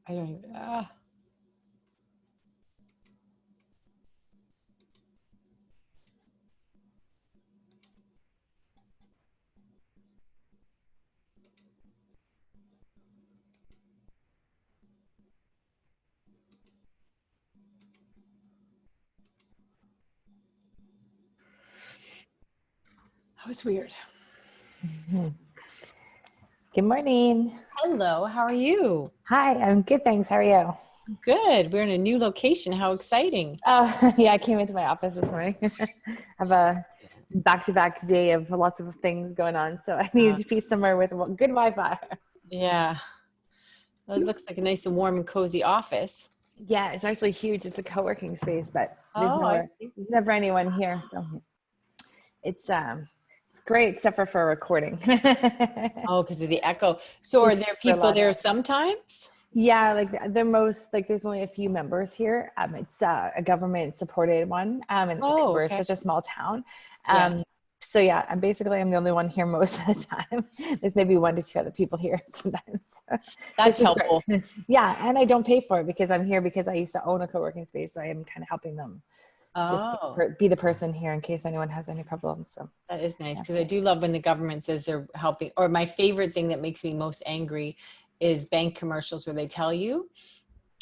I don't even, that was weird. Good morning. Hello, how are you? Hi, I'm good, thanks. How are you? Good. We're in a new location. How exciting. Yeah, I came into my office this morning. I have a back-to-back day of lots of things going on, so I needed to be somewhere with good Wi-Fi. Yeah. Well, it looks like a nice and warm and cozy office. Yeah, it's actually huge. It's a co-working space, but Oh, I see. there's never anyone here, so it's great except for recording. Oh, because of the echo. So are It's there super people loud. there sometimes? Yeah, like the most like there's only a few members here. It's a government supported one, and because Oh, we're okay. such a small town. Yeah. So yeah, I'm the only one here most of the time. There's maybe 1 to 2 other people here sometimes. So That's it's just helpful. great. Yeah, and I don't pay for it because I'm here because I used to own a co-working space, so I am kind of helping them just Oh, be the person here in case anyone has any problems. So that is nice yeah. because I do love when the government says they're helping. Or my favorite thing that makes me most angry is bank commercials where they tell you,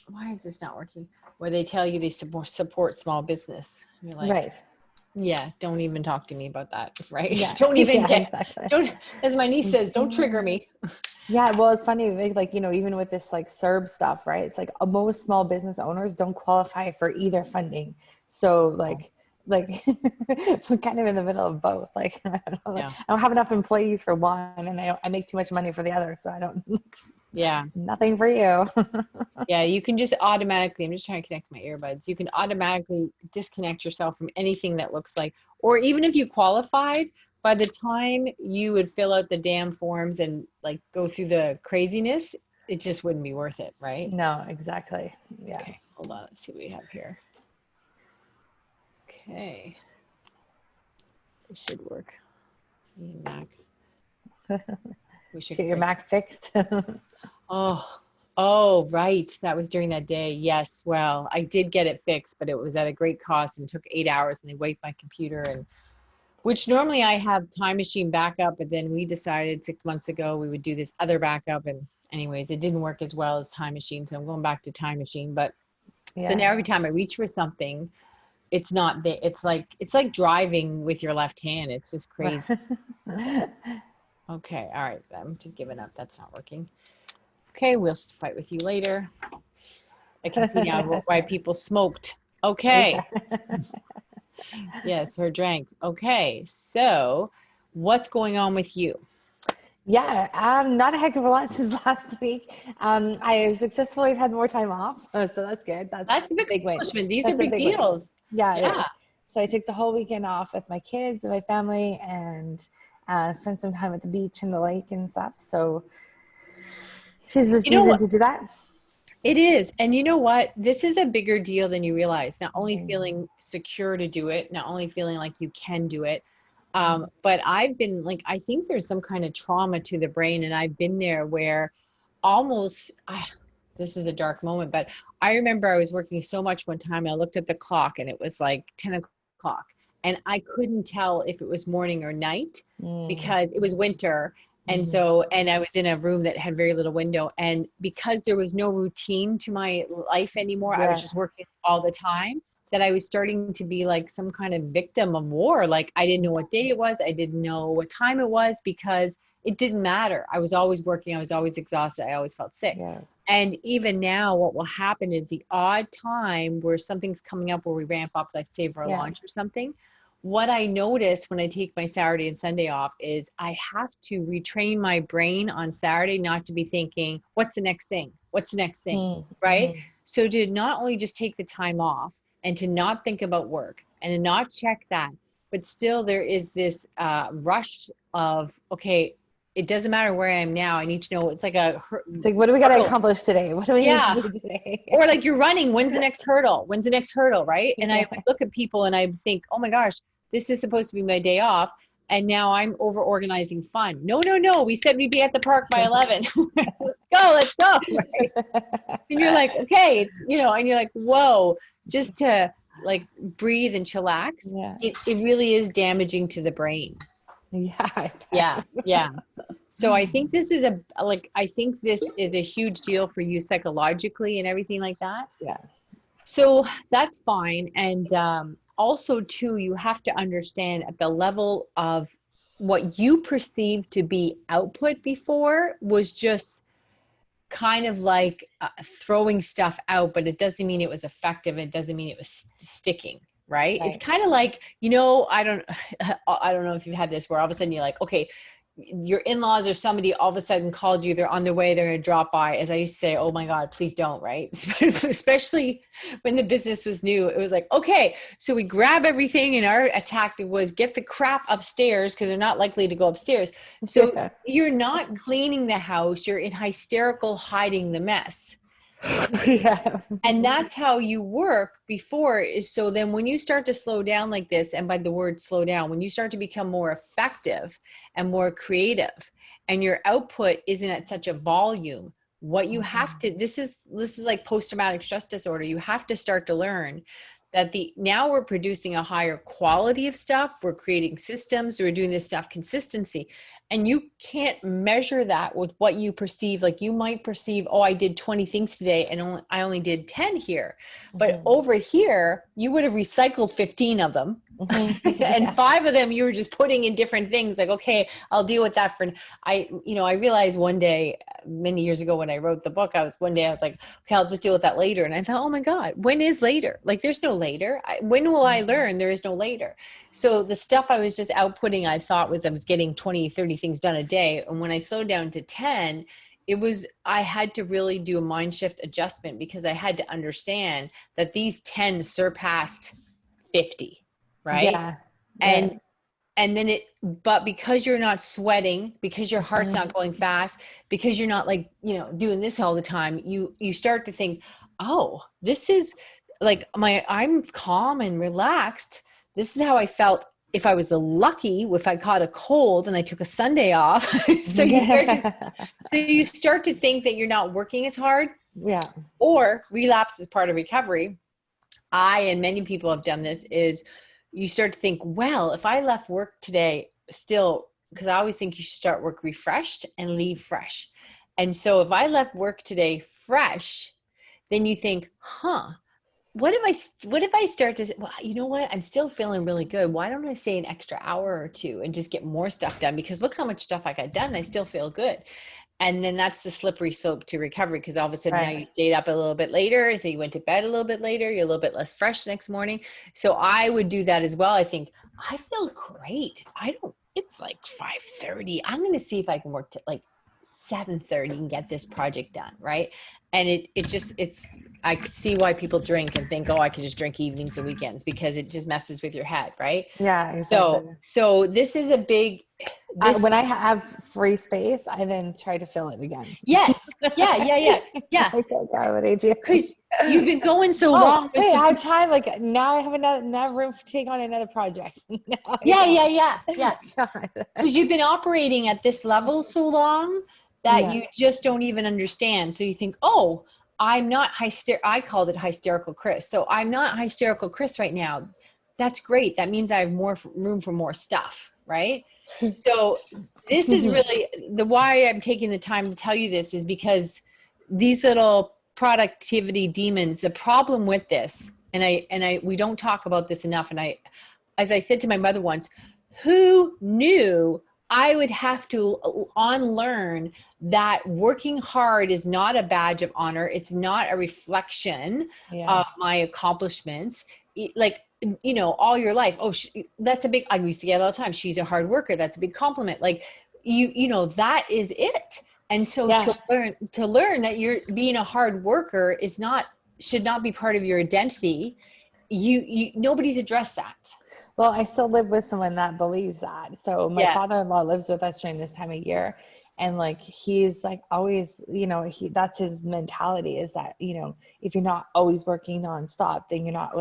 why is this not working? Where they tell you they support small business. And you're like, Right. yeah, don't even talk to me about that, right? Yeah. Don't even Yeah, exactly. don't, as my niece says, don't trigger me. Yeah, well, it's funny, like, even with this like CERB stuff, right? It's like most small business owners don't qualify for either funding. So like we're kind of in the middle of both. Like Yeah. I don't have enough employees for one and I make too much money for the other. So I don't, Yeah. nothing for you. Yeah. You can just automatically, I'm just trying to connect my earbuds. You can automatically disconnect yourself from anything that looks like, or even if you qualified, by the time you would fill out the damn forms and like go through the craziness, it just wouldn't be worth it, right? No, exactly. Yeah. Okay. Hold on. Let's see what we have here. Okay. This should work. Mac. Wish I To get could your write. Mac fixed. Oh, oh, right. That was during that day. Yes. Well, I did get it fixed, but it was at a great cost and took 8 hours and they wiped my computer and which normally I have Time Machine backup, but then we decided 6 months ago we would do this other backup and anyways, it didn't work as well as Time Machine. So I'm going back to Time Machine. But so Yeah. now every time I reach for something, it's not there. It's like driving with your left hand. It's just crazy. Okay. All right. I'm just giving up. That's not working. Okay, we'll fight with you later. I can see now why people smoked. Okay. Yeah. Yes, her drank. Okay. So what's going on with you? Yeah, not a heck of a lot since last week. I successfully had more time off, so that's good. That's That's a a big big win. accomplishment. These are That's a big big win. deals. Yeah, it Yeah. is. So I took the whole weekend off with my kids and my family, and spent some time at the beach and the lake and stuff. So she's the You know season what? to do that. It is. And you know what? This is a bigger deal than you realize. Not only feeling secure to do it, not only feeling like you can do it, but I've been like, I think there's some kind of trauma to the brain. And I've been there where almost, this is a dark moment, but I remember I was working so much one time. I looked at the clock and it was like 10 o'clock. And I couldn't tell if it was morning or night Mm, because it was winter. And mhm. so, and I was in a room that had very little window. And because there was no routine to my life anymore, I was Yeah, just working all the time, that I was starting to be like some kind of victim of war. Like I didn't know what day it was. I didn't know what time it was because it didn't matter. I was always working. I was always exhausted. I always felt sick. yeah, And even now, what will happen is the odd time where something's coming up where we ramp up, like say for a yeah, launch or something. What I notice when I take my Saturday and Sunday off is I have to retrain my brain on Saturday not to be thinking, what's the next thing? What's the next thing? Right? mm-hmm. So to not only just take the time off and to not think about work and to not check that, but still there is this rush of, okay, it doesn't matter where I am now. I need to know. It's like a It's like, what do we got to hurdle. accomplish today? What do we need to Yeah. do today? Or like you're running, when's the next hurdle? When's the next hurdle, right? And I Yeah. would look at people and I would think, oh my gosh, this is supposed to be my day off. And now I'm over organizing fun. No, no, no. We said we'd be at the park by 11. Let's go. Let's go. Right? And you're like, okay, it's, you know, and you're like, whoa, just to like breathe and chillax. Yeah. It really is damaging to the brain. Yeah. I Yeah. bet. Yeah. So I think this is I think this is a huge deal for you psychologically and everything like that. Yeah. So that's fine. And also, too, you have to understand at the level of what you perceived to be output before was just kind of like throwing stuff out, but it doesn't mean it was effective. It doesn't mean it was sticking. Right. It's Right. kind of like, you know, I don't know if you've had this where all of a sudden you're like, okay, your in-laws or somebody all of a sudden called you, they're on their way, they're going to drop by. As I used to say, oh my God, please don't, right? Especially when the business was new. It was like, okay, so we grab everything and our tactic was get the crap upstairs because they're not likely to go upstairs. So Yeah. you're not cleaning the house, you're in hysterical hiding the mess. Yeah. And that's how you work before is so then when you start to slow down like this, and by the word slow down, when you start to become more effective and more creative and your output isn't at such a volume, what you have to, this is like post-traumatic stress disorder. You have to start to learn that now we're producing a higher quality of stuff. We're creating systems. We're doing this stuff consistency. And you can't measure that with what you perceive. Like you might perceive, oh, I did 20 things today and I only did 10 here. But over here, you would have recycled 15 of them. And 5 of them you were just putting in different things like, okay, I'll deal with that for, I realized one day many years ago when I wrote the book, I was like, okay, I'll just deal with that later. And I thought, oh my God, when is later? Like there's no later. When will I learn? There is no later. So the stuff I was just outputting, I thought I was getting 20, 30 things done a day. And when I slowed down to 10, I had to really do a mind shift adjustment because I had to understand that these 10 surpassed 50. Right. Yeah. And then but because you're not sweating, because your heart's not going fast, because you're not like, doing this all the time, you start to think, oh, this is like I'm calm and relaxed. This is how I felt if I was lucky, if I caught a cold and I took a Sunday off. So you start to think that you're not working as hard. Yeah. Or relapse is part of recovery. And many people have done this is you start to think, well, if I left work today still, because I always think you should start work refreshed and leave fresh. And so if I left work today fresh, then you think, what if I start to say, well, you know what? I'm still feeling really good. Why don't I stay an extra hour or two and just get more stuff done? Because look how much stuff I got done. And I still feel good. And then that's the slippery slope to recovery because all of a sudden now you stayed up a little bit later. So you went to bed a little bit later. You're a little bit less fresh the next morning. So I would do that as well. I think I feel great. It's like 5:30. I'm going to see if I can work to like 7:30 and get this project done. Right. And I could see why people drink and think, oh, I could just drink evenings and weekends because it just messes with your head. Right. Yeah. Exactly. So this is a big, when I have free space, I then try to fill it again. Yes. Yeah. Like, oh God, what age you? Because you've been going so long. Hey, I have time. Like now I have enough room to take on another project. Yeah. God. Because you've been operating at this level so long that you just don't even understand. So you think, oh, I'm not I called it hysterical Chris. So I'm not hysterical Chris right now. That's great. That means I have more room for more stuff. Right. So this is really why I'm taking the time to tell you this is because these little productivity demons, the problem with this, and we don't talk about this enough. And as I said to my mother once, who knew I would have to unlearn that working hard is not a badge of honor. It's not a reflection of my accomplishments. All your life. Oh, that's a big, I used to get all the time. She's a hard worker. That's a big compliment. Like that is it. And so to learn that you're being a hard worker should not be part of your identity. Nobody's addressed that. Well, I still live with someone that believes that. So my father-in-law lives with us during this time of year. And like, he's like always, you know, that's his mentality, is that, you know, if you're not always working nonstop, then you're not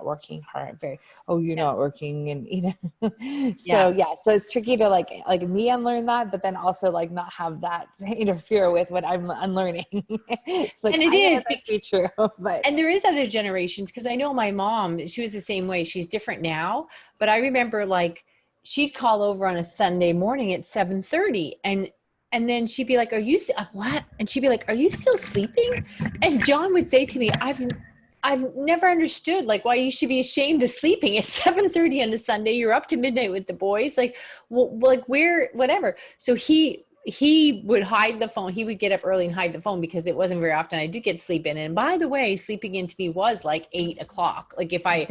working hard. You're Yeah. not working. And, you know, so Yeah. yeah, so it's tricky to like me unlearn that, but then also like not have that interfere with what I'm unlearning. It's like, And it I know is that to be true, but. and there is other generations, because I know my mom, she was the same way. She's different now, but I remember like she'd call over on a Sunday morning at 7:30, and then she'd be like, "Are you what?" And she'd be like, "Are you still sleeping?" And John would say to me, "I've never understood like why you should be ashamed of sleeping at 7:30 on a Sunday. You're up to midnight with the boys. Like, well, like where, whatever." So he would hide the phone. He would get up early and hide the phone, because it wasn't very often I did get sleep in. And by the way, sleeping into me was like 8 o'clock. Like if I,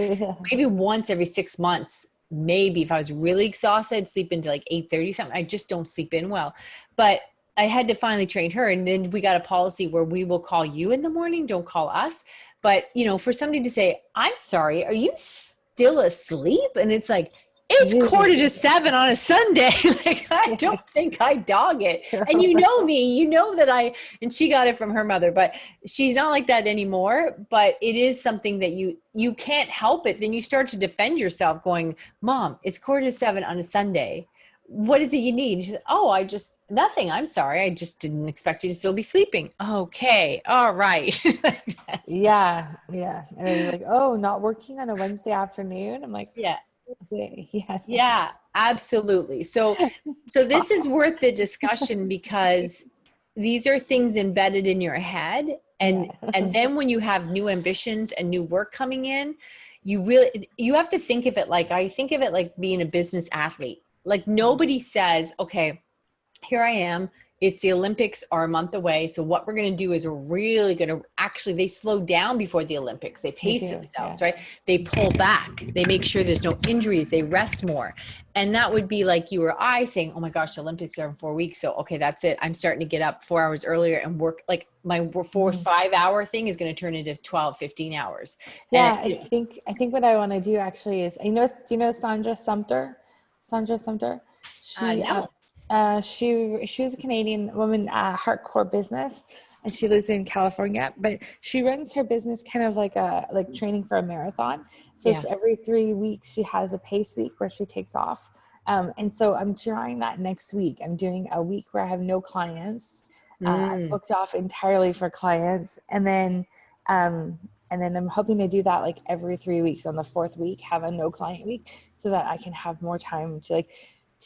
maybe once every 6 months, maybe if I was really exhausted, I'd sleep into like 8:30 something. I just don't sleep in well. But I had to finally train her. And then we got a policy where we will call you in the morning, don't call us. But, you know, for somebody to say, "I'm sorry, are you still asleep?" And it's like, it's 6:45 on a Sunday. Like, I don't think I dog it. And you know me, you know that and she got it from her mother, but she's not like that anymore. But it is something that you can't help it. Then you start to defend yourself going, "Mom, it's 6:45 on a Sunday. What is it you need?" And she said, "Oh, nothing. I'm sorry. I just didn't expect you to still be sleeping." Okay. All right. Yeah. And then you're like, "Oh, not working on a Wednesday afternoon." I'm like, Yeah. okay, yes. Yeah, absolutely. So this is worth the discussion, because these are things embedded in your head. And Yeah. then when you have new ambitions and new work coming in, you have to think of it like, I think of it like being a business athlete. Like, nobody says, "Okay, here I am. It's the Olympics are a month away. So what we're going to do is we're really going to actually," they slow down before the Olympics. They They pace do. themselves, Yeah. right? They pull back. They make sure there's no injuries. They rest more. And that would be like you or I saying, "Oh my gosh, the Olympics are in 4 weeks. So, okay, that's it. I'm starting to get up 4 hours earlier and work." Like my 4 5 hour thing is going to turn into 12, 15 hours. And Yeah, I think what I want to do actually is, do you know Sandra Sumter? Sandra Sumter. She no. she was a Canadian woman, hardcore business, and she lives in California. But she runs her business kind of like training for a marathon. So Yeah. every 3 weeks she has a pace week where she takes off. And so I'm trying that next week. I'm doing a week where I have no clients. I booked off entirely for clients, um, and then I'm hoping to do that like every 3 weeks. On the fourth week, have a no client week, so that I can have more time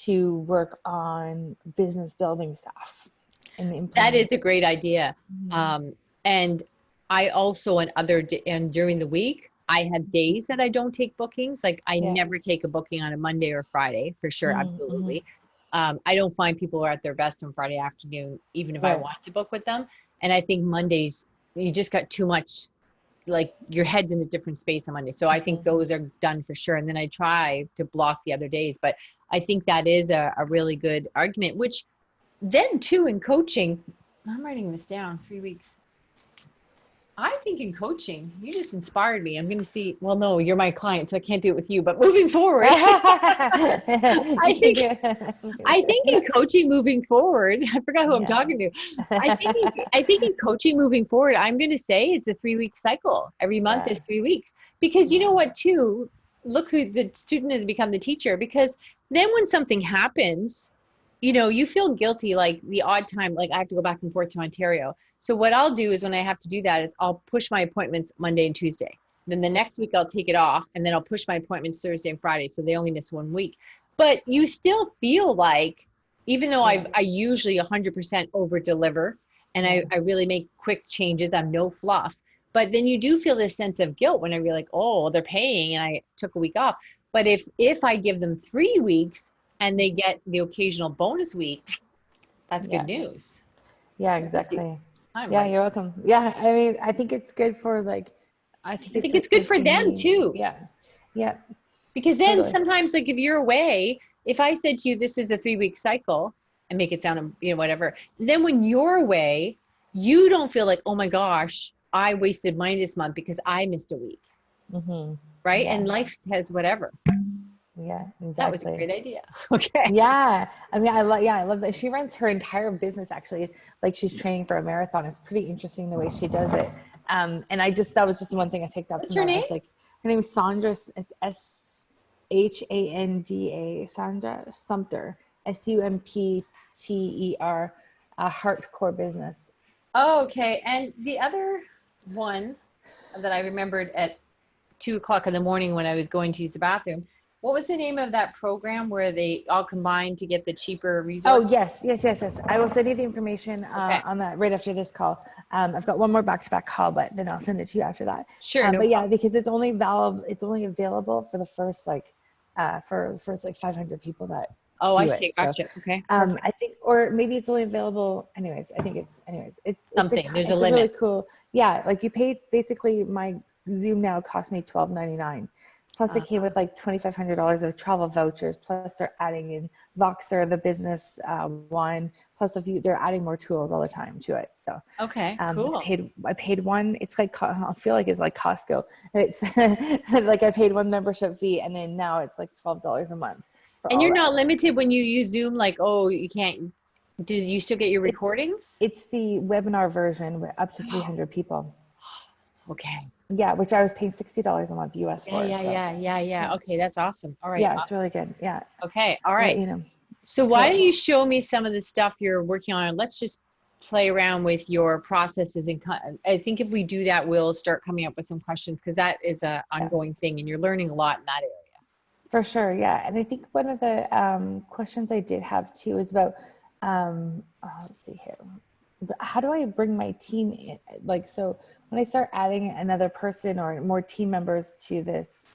to work on business building stuff and That implement. is a great idea. Mhm. And I also, and during the week, I have days that I don't take bookings. Like, I Yeah. never take a booking on a Monday or Friday, for sure. Mm-hmm. Absolutely. I don't find people are at their best on Friday afternoon, even if I Right. want to book with them. And I think Mondays, you just got too much, like your head's in a different space on Monday. So I think Mm-hmm. those are done for sure. And then I try to block the other days. But I think that is a really good argument, which then too in coaching, I'm writing this down, 3 weeks. I think in coaching, you just inspired me. I'm going to see, well, no, you're my client, so I can't do it with you, but moving forward, You I can think, do it. I think in coaching moving forward, I forgot who I'm Yeah. talking to. I think in coaching moving forward, I'm going to say it's a 3 week cycle. Every month Yeah. is 3 weeks, because you know Yeah. what, too, look who the student has become the teacher, because then when something happens, you know, you feel guilty, like the odd time, like I have to go back and forth to Ontario. So what I'll do is when I have to do that is I'll push my appointments Monday and Tuesday. Then the next week I'll take it off, and then I'll push my appointments Thursday and Friday. So they only miss 1 week. But you still feel like, even though Yeah. I usually 100% over deliver, and Yeah. I really make quick changes, I'm no fluff. But then you do feel this sense of guilt when I realize, like, oh, they're paying and I took a week off. But if I give them 3 weeks and they get the occasional bonus week, that's good Yeah. news. Yeah, exactly. I'm Yeah, right. you're welcome. Yeah, I mean, I think it's good for like, I think I it's think it's just good good for for them me. too. Yeah. Yeah, Because then totally. sometimes, like if you're away, if I said to you, this is a 3 week cycle, and make it sound, you know, whatever, then when you're away, you don't feel like, oh my gosh, I wasted money this month because I missed a week. Mm-hmm. Right. Yeah. And life has whatever. Yeah, That was a exactly. great idea. Okay. Yeah. I mean, I love that. She runs her entire business actually, like she's training for a marathon. It's pretty interesting the way she does it. And that was just the one thing I picked up What's from her that. I name? was like, her name is Sandra, Shanda, Sandra Sumter, Sumpter, Heart Core Business. Oh, okay. And the other one that I remembered at 2 o'clock in the morning when I was going to use the bathroom, what was the name of that program where they all combined to get the cheaper Oh, resources? yes. I will send you the information Okay. on that right after this call. I've got one more back-to-back call, but then I'll send it to you after that. Sure, no But yeah, problem. because it's only available for the first like 500 people that Oh, I do it. see. So Gotcha. Okay, perfect. I think, or maybe it's only available. Anyways, I think Something. There's a it's a really limit. cool. Yeah, like you paid basically my Zoom now cost me $12.99. Plus, it came Uh, with like $2,500 of travel vouchers. Plus, they're adding in Voxer, the business one. Plus, they're adding more tools all the time to it. So, okay, cool. I paid one. It's like I feel like it's like Costco. It's like I paid one membership fee, and then now it's like $12 a month for And all you're not that. limited when you use Zoom, like, oh, you can't, did you still get your It's recordings? it's the webinar version with up to 300 people. Okay. Yeah, which I was paying $60 a month US Yeah, for. yeah, So yeah, yeah, yeah. yeah, Okay, that's awesome. All right. yeah, it's really good. Yeah, Okay. All I'll let right. you know. So why don't Cool. you show me some of the stuff you're working on? Let's just play around with your processes and I think if we do that, we'll start coming up with some questions because that is a Yeah, ongoing thing and you're learning a lot in that area. for sure. Yeah, and I think one of the questions I did have too is about let's see here. How do I bring my team in? Like, so when I start adding another person or more team members to this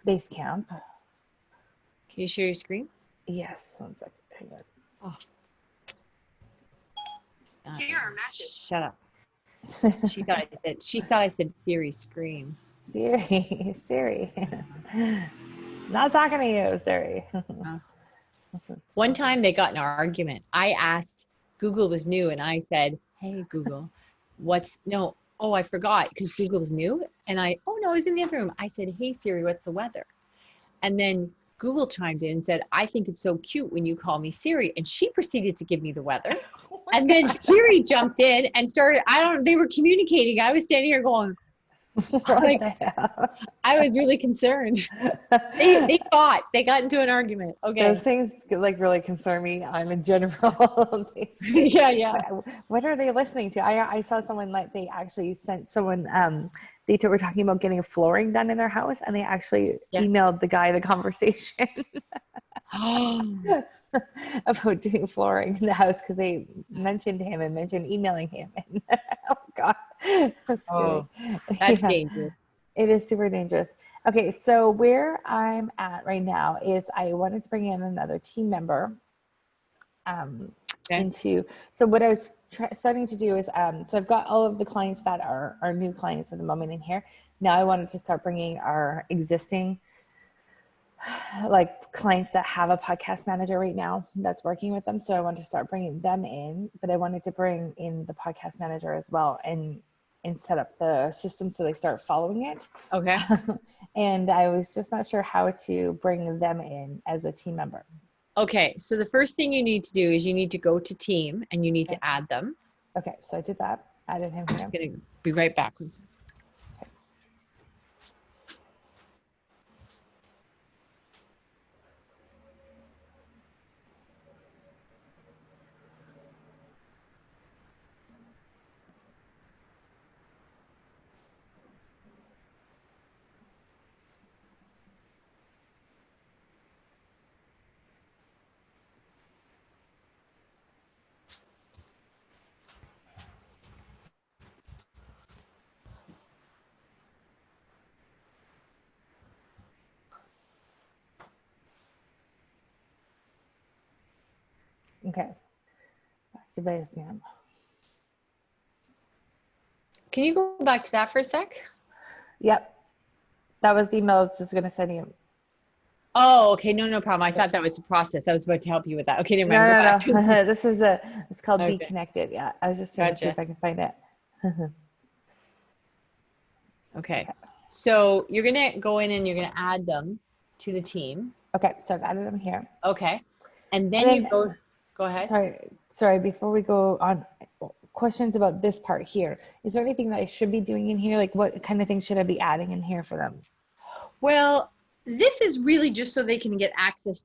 base camp. Can you share your screen? Yes, one second. Hang on. Oh, shut up. She thought I said Siri scream. Siri. Not talking to you, Siri. Uh, One time they got in an argument. I asked, Google was new, and I said, "Hey Google, no, oh, I forgot because Google was new." And oh no, I was in the other room. I said, "Hey Siri, what's the weather?" And then Google chimed in and said, "I think it's so cute when you call me Siri." And she proceeded to give me the weather. Oh my And then God. Siri jumped in and started, they were communicating. I was standing here going, What like, the hell? I was really concerned. They fought. They got into an argument. Those Okay. things like really concern me. I'm in general. Yeah, yeah. What are they listening to? I saw someone like they actually sent someone were talking about getting flooring done in their house and they actually Yeah. emailed the guy the conversation about doing flooring in the house because they mentioned him and mentioned emailing him. And, oh God, that's scary. Oh, that's Yeah. dangerous. It is super dangerous. Okay, so where I'm at right now is I wanted to bring in another team member um, Okay. into. So what I was starting to do is, so I've got all of the clients that are new clients at the moment in here. Now I wanted to start bringing our existing like clients that have a podcast manager right now that's working with them. So I wanted to start bringing them in, but I wanted to bring in the podcast manager as well and set up the system so they start following it. Okay. And I was just not sure how to bring them in as a team member. Okay. So the first thing you need to do is you need to go to team and you need Okay. to add them. Okay, so I did that. Added him I'm here. just going to be right back. Okay, back to base again. Can you go back to that for a sec? Yep, that was the email I was just going to send you. Oh, okay. No, no problem. I thought that was the process. I was about to help you with that. Okay, never mind. Go No, back. no, no. It's called Be Okay. Connected. Yeah, I was just trying to see Gotcha. if I can find it. Okay. So you're going to go in and you're going to add them to the team. Okay, so I've added them here. Okay. And then And you then, go ahead. sorry, before we go on, questions about this part here. Is there anything that I should be doing in here? Like what kind of things should I be adding in here for them? Well, this is really just so they can get access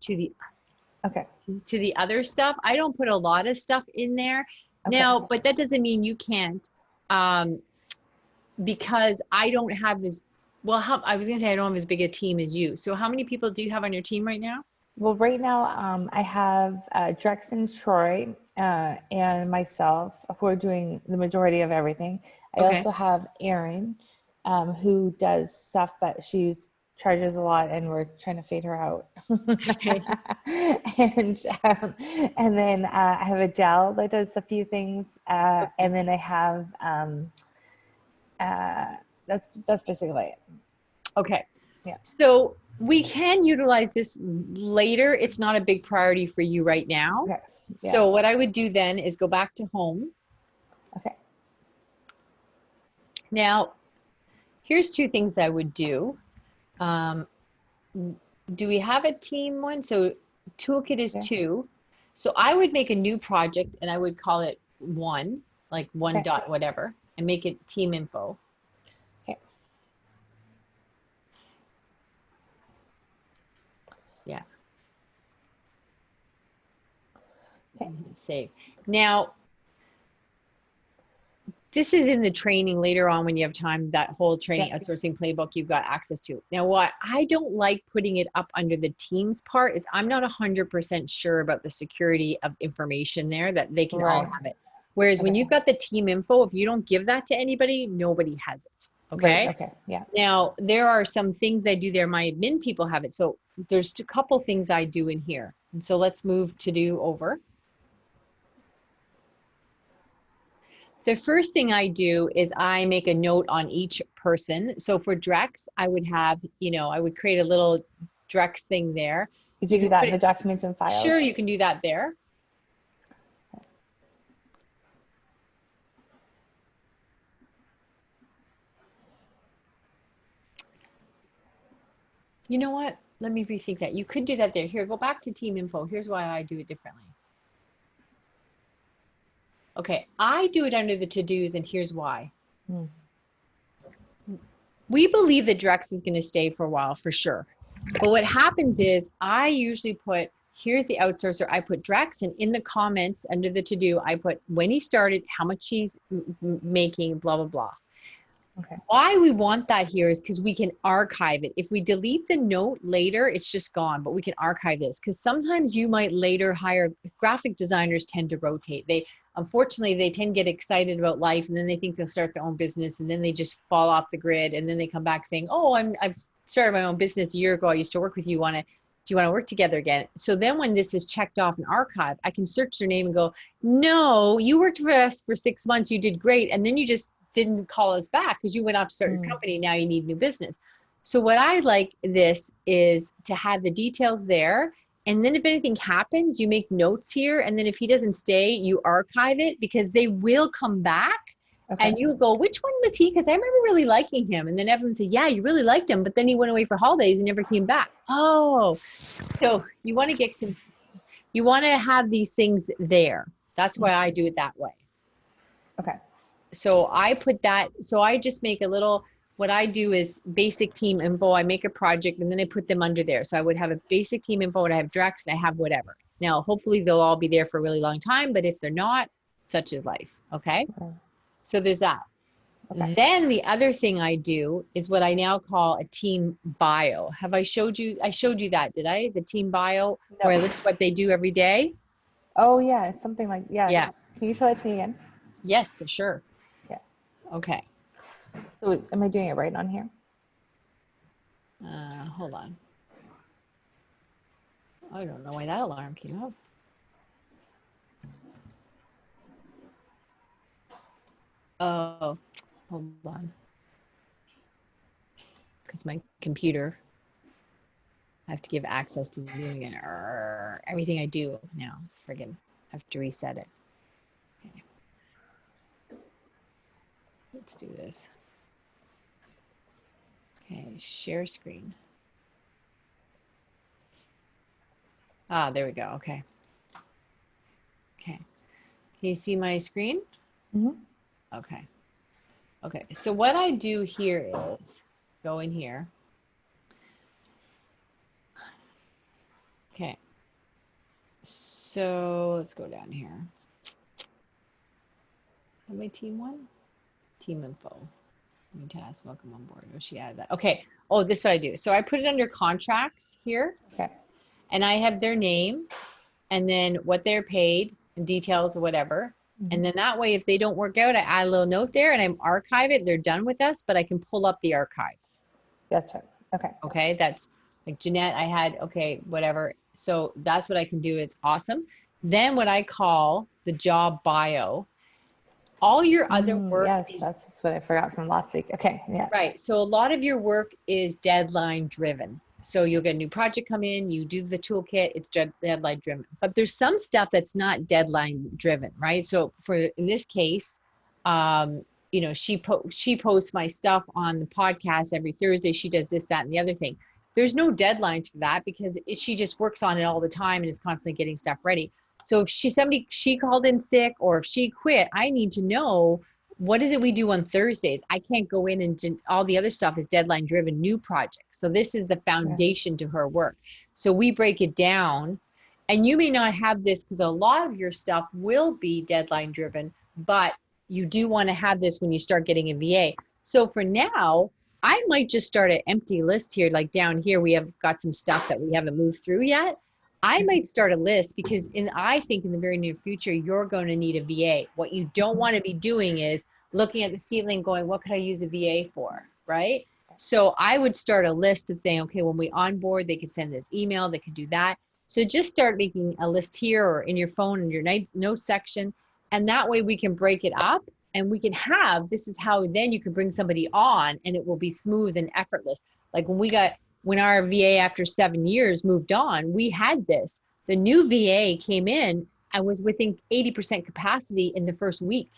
Okay. to the other stuff. I don't put a lot of stuff in there Okay. now, but that doesn't mean you can't, because I don't have as well. I was gonna say I don't have as big a team as you. So how many people do you have on your team right now? Well, right now, I have Drex and Troy and myself who are doing the majority of everything. I Okay. also have Erin, who does stuff, but she charges a lot, and we're trying to fade her out. Okay. and and then I have Adele that does a few things, and then I have that's basically it. Okay. Yeah. So we can utilize this later. It's not a big priority for you right now. Okay. Yeah. So what I would do then is go back to home. Okay. Now, here's two things I would do. Do we have a team one? So toolkit is Yeah. 2. So I would make a new project and I would call it 1, like 1 Okay. dot whatever, and make it team info. Okay. Yeah. Okay. Save. Now, this is in the training later on when you have time, that whole training outsourcing playbook you've got access to. Now, what I don't like putting it up under the teams part is I'm not 100% sure about the security of information there, that they can all have it. Whereas when you've got the team info, if you don't give that to anybody, nobody has it. Okay. Right. Okay. Yeah. Now, there are some things I do there. My admin people have it. So there's a couple things I do in here. And so let's move to do over. The first thing I do is I make a note on each person. So for Drex, I would have, I would create a little Drex thing there. You can do that in the documents and files? Sure, you can do that there. You know what? Let me rethink that. You could do that there. Here, go back to team info. Here's why I do it differently. Okay, I do it under the to-dos, and here's why. We believe that Drex is going to stay for a while, for sure. But what happens is I usually put, here's the outsourcer, I put Drex, and in the comments under the to-do, I put when he started, how much he's making, blah, blah, blah. Okay. Why we want that here is because we can archive it. If we delete the note later, it's just gone, but we can archive this because sometimes you might later hire, graphic designers tend to rotate. Unfortunately, they tend to get excited about life and then they think they'll start their own business and then they just fall off the grid and then they come back saying, oh, I've started my own business a year ago. I used to work with you. Do you want to work together again? So then when this is checked off and archived, I can search their name and go, no, you worked for us for 6 months. You did great. And then you just didn't call us back because you went off to start your company. Now you need new business. So what I like this is to have the details there. And then if anything happens, you make notes here. And then if he doesn't stay, you archive it because they will come back. Okay. And you go, which one was he? Because I remember really liking him. And then everyone said, yeah, you really liked him. But then he went away for holidays and never came back. Oh, so you want to have these things there. That's why I do it that way. Okay. So I put that, so I just make a little, what I do is basic team info. I make a project and then I put them under there. So I would have a basic team info and I have Drex and I have whatever. Now, hopefully they'll all be there for a really long time, but if they're not, such is life. Okay. So there's that. Okay. Then the other thing I do is what I now call a team bio. Have I showed you? I showed you that, did I? The team bio, where I list what they do every day. Oh yeah. Something like, yes. Yeah. Can you show that to me again? Yes, for sure. Yeah. Okay. So am I doing it right on here? Hold on. I don't know why that alarm came up. Oh, hold on. Because my computer, I have to give access to doing it. Everything I do now is friggin', I have to reset it. Okay. Let's do this. Okay, share screen. Ah, there we go. Okay. Okay. Can you see my screen? Hmm. Okay. Okay. So what I do here is go in here. Okay. So let's go down here. My team one? Team info. New task, welcome on board. Oh, she added that. Okay. Oh, this is what I do. So I put it under contracts here, Okay. and I have their name and then what they're paid and details or whatever. And then that way, if they don't work out, I add a little note there and I archive it. They're done with us, but I can pull up the archives. Gotcha. Okay. Okay. That's like Jeanette, I had, okay, whatever. So that's what I can do. It's awesome. Then what I call the job bio, all your other work Yes, is that's what I forgot from last week. Okay. Yeah. right. So a lot of your work is deadline driven. So you'll get a new project come in, you do the toolkit, it's deadline driven. But there's some stuff that's not deadline driven, right? So for in this case, you know, she posts my stuff on the podcast every Thursday. She does this, that, and the other thing. There's no deadlines for that because she just works on it all the time and is constantly getting stuff ready. So if she called in sick or if she quit, I need to know what is it we do on Thursdays? I can't go in and all the other stuff is deadline driven new projects. So this is the foundation to her work. So we break it down, and you may not have this because a lot of your stuff will be deadline driven, but you do want to have this when you start getting a VA. So for now, I might just start an empty list here. Like down here, we have got some stuff that we haven't moved through yet. I might start a list because I think in the very near future, you're going to need a VA. What you don't want to be doing is looking at the ceiling going, what could I use a VA for, right? So I would start a list of saying, okay, when we onboard, they could send this email, they could do that. So just start making a list here or in your phone in your notes section. And that way we can break it up and we can have, this is how then you can bring somebody on and it will be smooth and effortless. Like when our VA after 7 years moved on, we had this. The new VA came in and was within 80% capacity in the first week.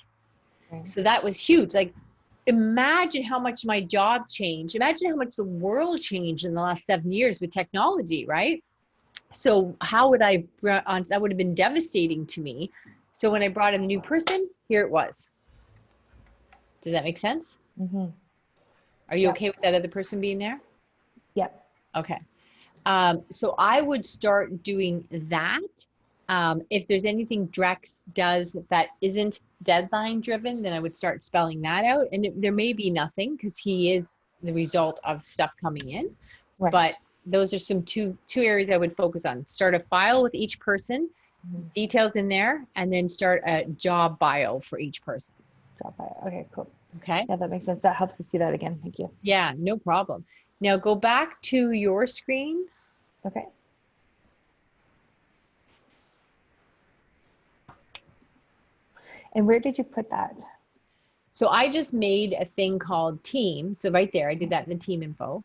So that was huge. Like, imagine how much my job changed. Imagine how much the world changed in the last 7 years with technology, right? So how would I, that would have been devastating to me. So when I brought in the new person, here it was. Does that make sense? Mm-hmm. Are you okay with that other person being there? Yep. Okay. So I would start doing that. If there's anything Drex does that isn't deadline driven, then I would start spelling that out. And there may be nothing because he is the result of stuff coming in. Right. But those are some two areas I would focus on. Start a file with each person, details in there, and then start a job bio for each person. Job bio. Okay, cool. Okay. Yeah, that makes sense. That helps to see that again. Thank you. Yeah, no problem. Now go back to your screen. Okay. And where did you put that? So I just made a thing called team. So right there, I did that in the team info.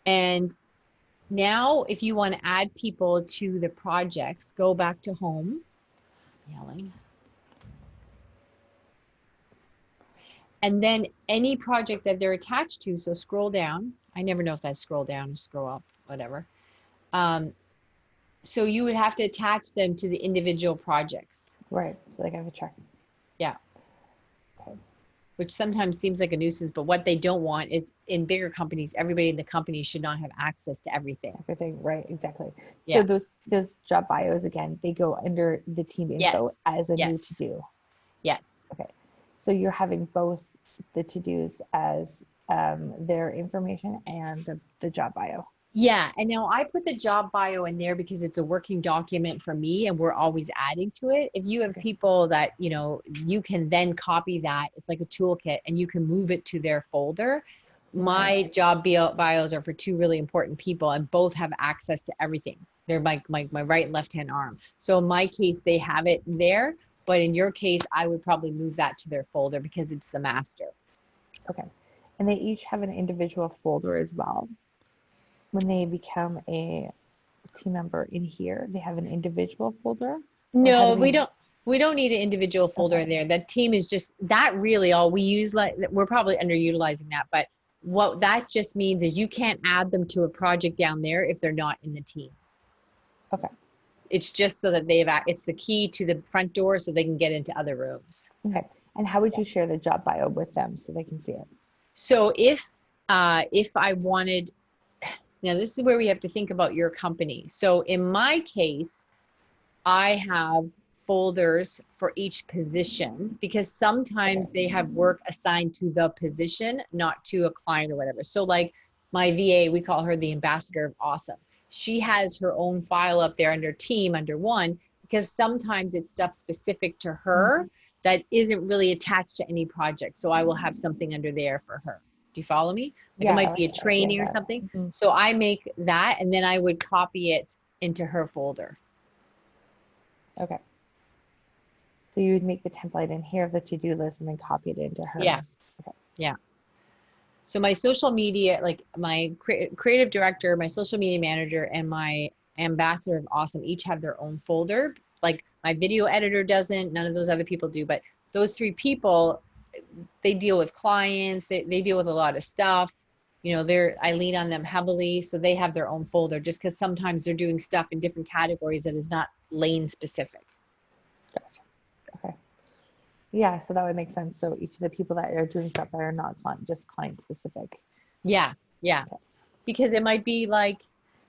And now if you want to add people to the projects, go back to home. Yelling. And then any project that they're attached to, so scroll down. I never know if that's scroll down or scroll up, whatever. So you would have to attach them to the individual projects. Right, so they have a track. Yeah. Okay. Which sometimes seems like a nuisance, but what they don't want is in bigger companies, everybody in the company should not have access to everything. Everything, right, exactly. Yeah. So those job bios, again, they go under the team info as a new to-do. Yes. Okay, so you're having both the to-dos as their information and the job bio. Yeah, and now I put the job bio in there because it's a working document for me and we're always adding to it. If you have people that, you know, you can then copy that. It's like a toolkit and you can move it to their folder. My job bios are for two really important people and both have access to everything. They're my right and left hand arm. So in my case, they have it there, but in your case, I would probably move that to their folder because it's the master. Okay, and they each have an individual folder as well. When they become a team member in here, they have an individual folder? No, we don't need an individual folder in there. That team is just, that really all we use, like we're probably underutilizing that, but what that just means is you can't add them to a project down there if they're not in the team. Okay. It's just so that it's the key to the front door so they can get into other rooms. Okay. And how would you share the job bio with them so they can see it? So if I wanted, now this is where we have to think about your company. So in my case, I have folders for each position because sometimes they have work assigned to the position, not to a client or whatever. So like my VA, we call her the ambassador of awesome. She has her own file up there under team under one because sometimes it's stuff specific to her that isn't really attached to any project. So I will have something under there for her. Do you follow me? Like Yeah, it I might like be a that idea, training or that. something. Mhm. So I make that and then I would copy it into her folder. Okay. So you would make the template in here of the to-do list and then copy it into her. Yeah. Okay. Yeah. So my social media, like my creative director, my social media manager, and my ambassador of awesome each have their own folder. Like my video editor doesn't, none of those other people do, but those three people, they deal with clients, they deal with a lot of stuff. You know, I lean on them heavily, so they have their own folder just because sometimes they're doing stuff in different categories that is not lane specific. Gotcha. Okay. Yeah, so that would make sense. So each of the people that are doing stuff that are not just client specific. Yeah, yeah. Okay. Because it might be like,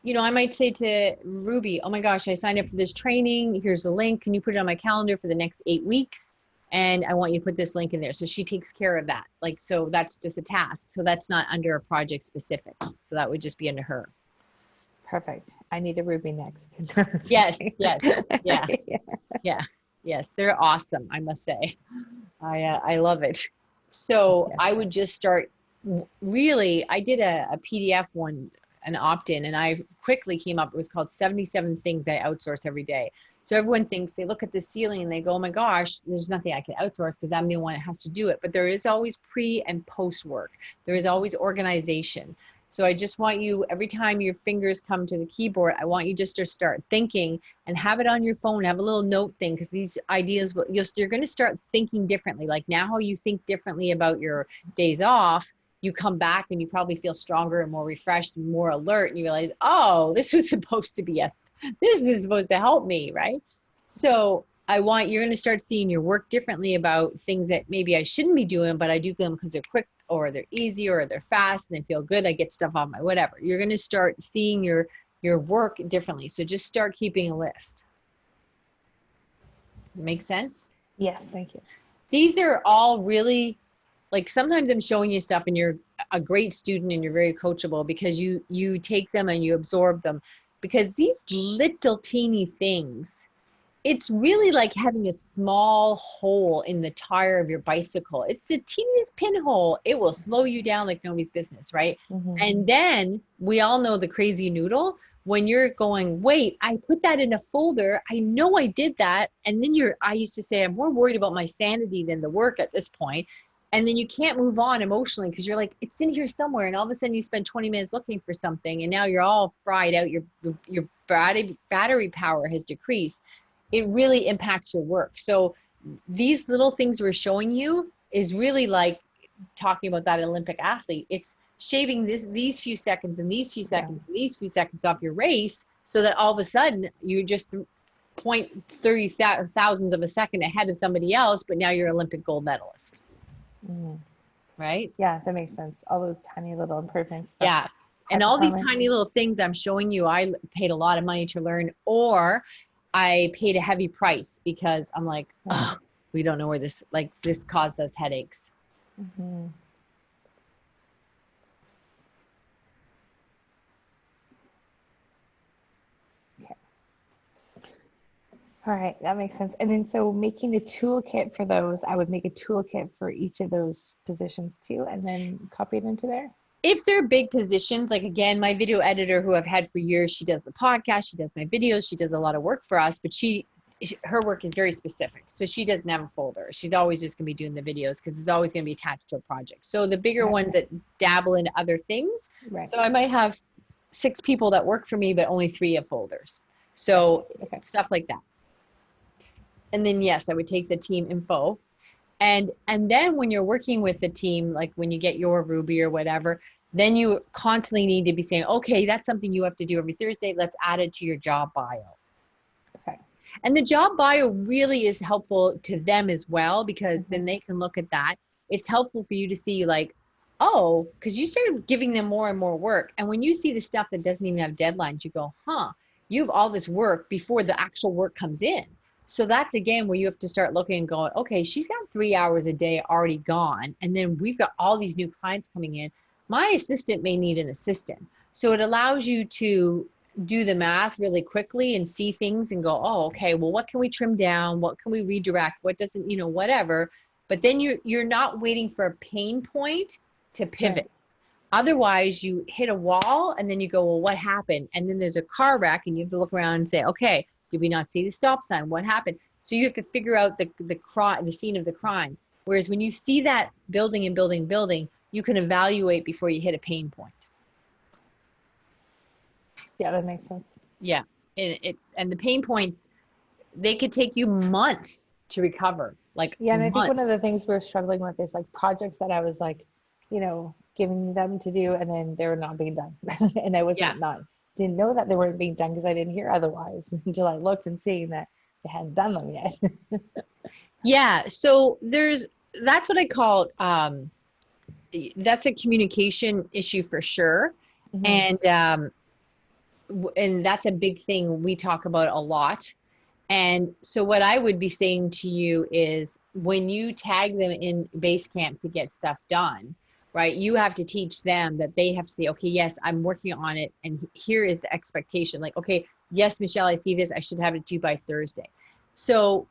you know, I might say to Ruby, oh my gosh, I signed up for this training. Here's the link. Can you put it on my calendar for the next 8 weeks? And I want you to put this link in there. So she takes care of that. Like, so that's just a task. So that's not under a project specific. So that would just be under her. Perfect. I need a Ruby next. Yes, yes, yeah, yeah, yes. They're awesome, I must say. I love it. So Yes. I would just start really, I did a PDF one, an opt-in, and I quickly came up, it was called 77 Things I Outsource Every Day. So everyone thinks, they look at the ceiling and they go, oh my gosh, there's nothing I can outsource because I'm the one that has to do it. But there is always pre and post work. There is always organization. So I just want you, every time your fingers come to the keyboard, I want you just to start thinking and have it on your phone, have a little note thing, because these ideas, you're going to start thinking differently. Like now how you think differently about your days off, you come back and you probably feel stronger and more refreshed and more alert, and you realize, oh, this was supposed to be this is supposed to help me, right? So you're going to start seeing your work differently about things that maybe I shouldn't be doing, but I do them because they're quick or they're easy or they're fast and they feel good. I get stuff on my whatever. You're going to start seeing your work differently. So just start keeping a list. Make sense? Yes, thank you. These are all really, like sometimes I'm showing you stuff and you're a great student and you're very coachable because you take them and you absorb them, because these little teeny things, it's really like having a small hole in the tire of your bicycle. It's the teeniest pinhole. It will slow you down like nobody's business, right? Mm-hmm. And then we all know the crazy noodle. When you're going, wait, I put that in a folder. I know I did that. And then I used to say, I'm more worried about my sanity than the work at this point. And then you can't move on emotionally because you're like, it's in here somewhere. And all of a sudden you spend 20 minutes looking for something and now you're all fried out. Your battery power has decreased. It really impacts your work. So these little things we're showing you is really like talking about that Olympic athlete. It's shaving these few seconds and these few seconds and these few seconds off your race so that all of a sudden you just 0.30 thousandths of a second ahead of somebody else, but now you're Olympic gold medalist. Mm. Right? Yeah, that makes sense. All those tiny little improvements. Yeah. And all these tiny little things I'm showing you, I paid a lot of money to learn, or I paid a heavy price because I'm like, oh, we don't know where this caused us headaches. Mm-hmm. Okay. All right, that makes sense. And then so making a toolkit for those, I would make a toolkit for each of those positions too, and then copy it into there. If they're big positions, like again, my video editor who I've had for years, she does the podcast, she does my videos, she does a lot of work for us, but her work is very specific. So she doesn't have a folder. She's always just gonna be doing the videos because it's always gonna be attached to a project. So the bigger ones that dabble into other things. Right. So I might have 6 people that work for me, but only 3 have folders. So stuff like that. And then yes, I would take the team info. And then when you're working with the team, like when you get your Ruby or whatever, then you constantly need to be saying, okay, that's something you have to do every Thursday. Let's add it to your job bio. And the job bio really is helpful to them as well, because then they can look at that. It's helpful for you to see like, oh, because you start giving them more and more work. And when you see the stuff that doesn't even have deadlines, you go, huh, you have all this work before the actual work comes in. So that's again where you have to start looking and going, okay, she's got 3 hours a day already gone. And then we've got all these new clients coming in. My assistant may need an assistant. So it allows you to do the math really quickly and see things and go, oh, okay, well, what can we trim down? What can we redirect? What doesn't, whatever. But then you're not waiting for a pain point to pivot. Right. Otherwise, you hit a wall and then you go, well, what happened? And then there's a car wreck and you have to look around and say, okay, did we not see the stop sign? What happened? So you have to figure out the scene of the crime. Whereas when you see that building and building, you can evaluate before you hit a pain point. Yeah, that makes sense. Yeah. And the pain points, they could take you months to recover. Like, yeah, and I think one of months. the things we're struggling with is like projects that I was like, giving them to do, and then they were not being done. And I wasn't didn't know that they weren't being done because I didn't hear otherwise until I looked and seeing that they hadn't done them yet. Yeah. So that's what I call, that's a communication issue for sure. Mm-hmm. And that's a big thing we talk about a lot. And so what I would be saying to you is when you tag them in Basecamp to get stuff done, right? You have to teach them that they have to say, okay, yes, I'm working on it. And here is the expectation. Like, okay, yes, Michelle, I see this. I should have it to you by Thursday. So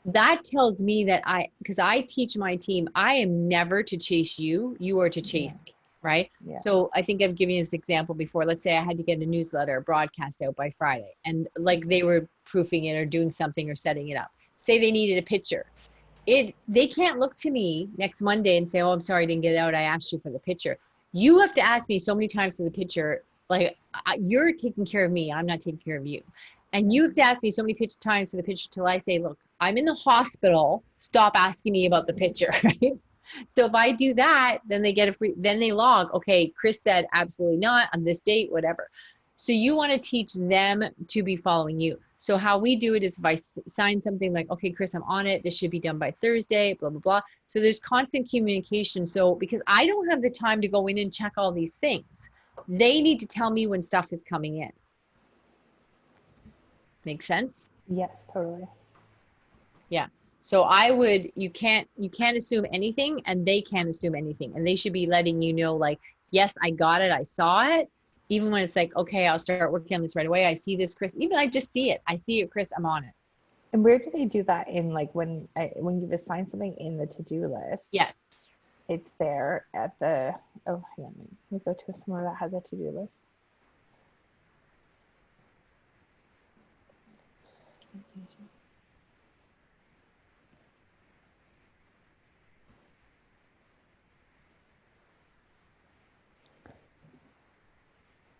that tells me that because I teach my team, I am never to chase you. You are to chase me. Right. Yeah. So I think I've given you this example before. Let's say I had to get a newsletter broadcast out by Friday, and like they were proofing it or doing something or setting it up. Say they needed a picture. They can't look to me next Monday and say, oh, I'm sorry, I didn't get it out. I asked you for the picture. You have to ask me so many times for the picture. Like you're taking care of me. I'm not taking care of you. And you have to ask me so many times for the picture till I say, look, I'm in the hospital. Stop asking me about the picture. Right. So if I do that, then they get then they log, okay, Chris said absolutely not on this date, whatever. So you want to teach them to be following you. So how we do it is if I sign something like, okay, Chris, I'm on it. This should be done by Thursday, blah, blah, blah. So there's constant communication. So because I don't have the time to go in and check all these things, they need to tell me when stuff is coming in. Make sense? Yes, totally. Yeah. So you can't assume anything, and they can't assume anything, and they should be letting you know, like, yes, I got it. I saw it. Even when it's like, okay, I'll start working on this right away. I see this, Chris. Even I just see it. I see it, Chris. I'm on it. And where do they do that in, like, when you've assigned something in the to-do list? Yes. It's there at the, oh, hang on, let me go to somewhere that has a to-do list.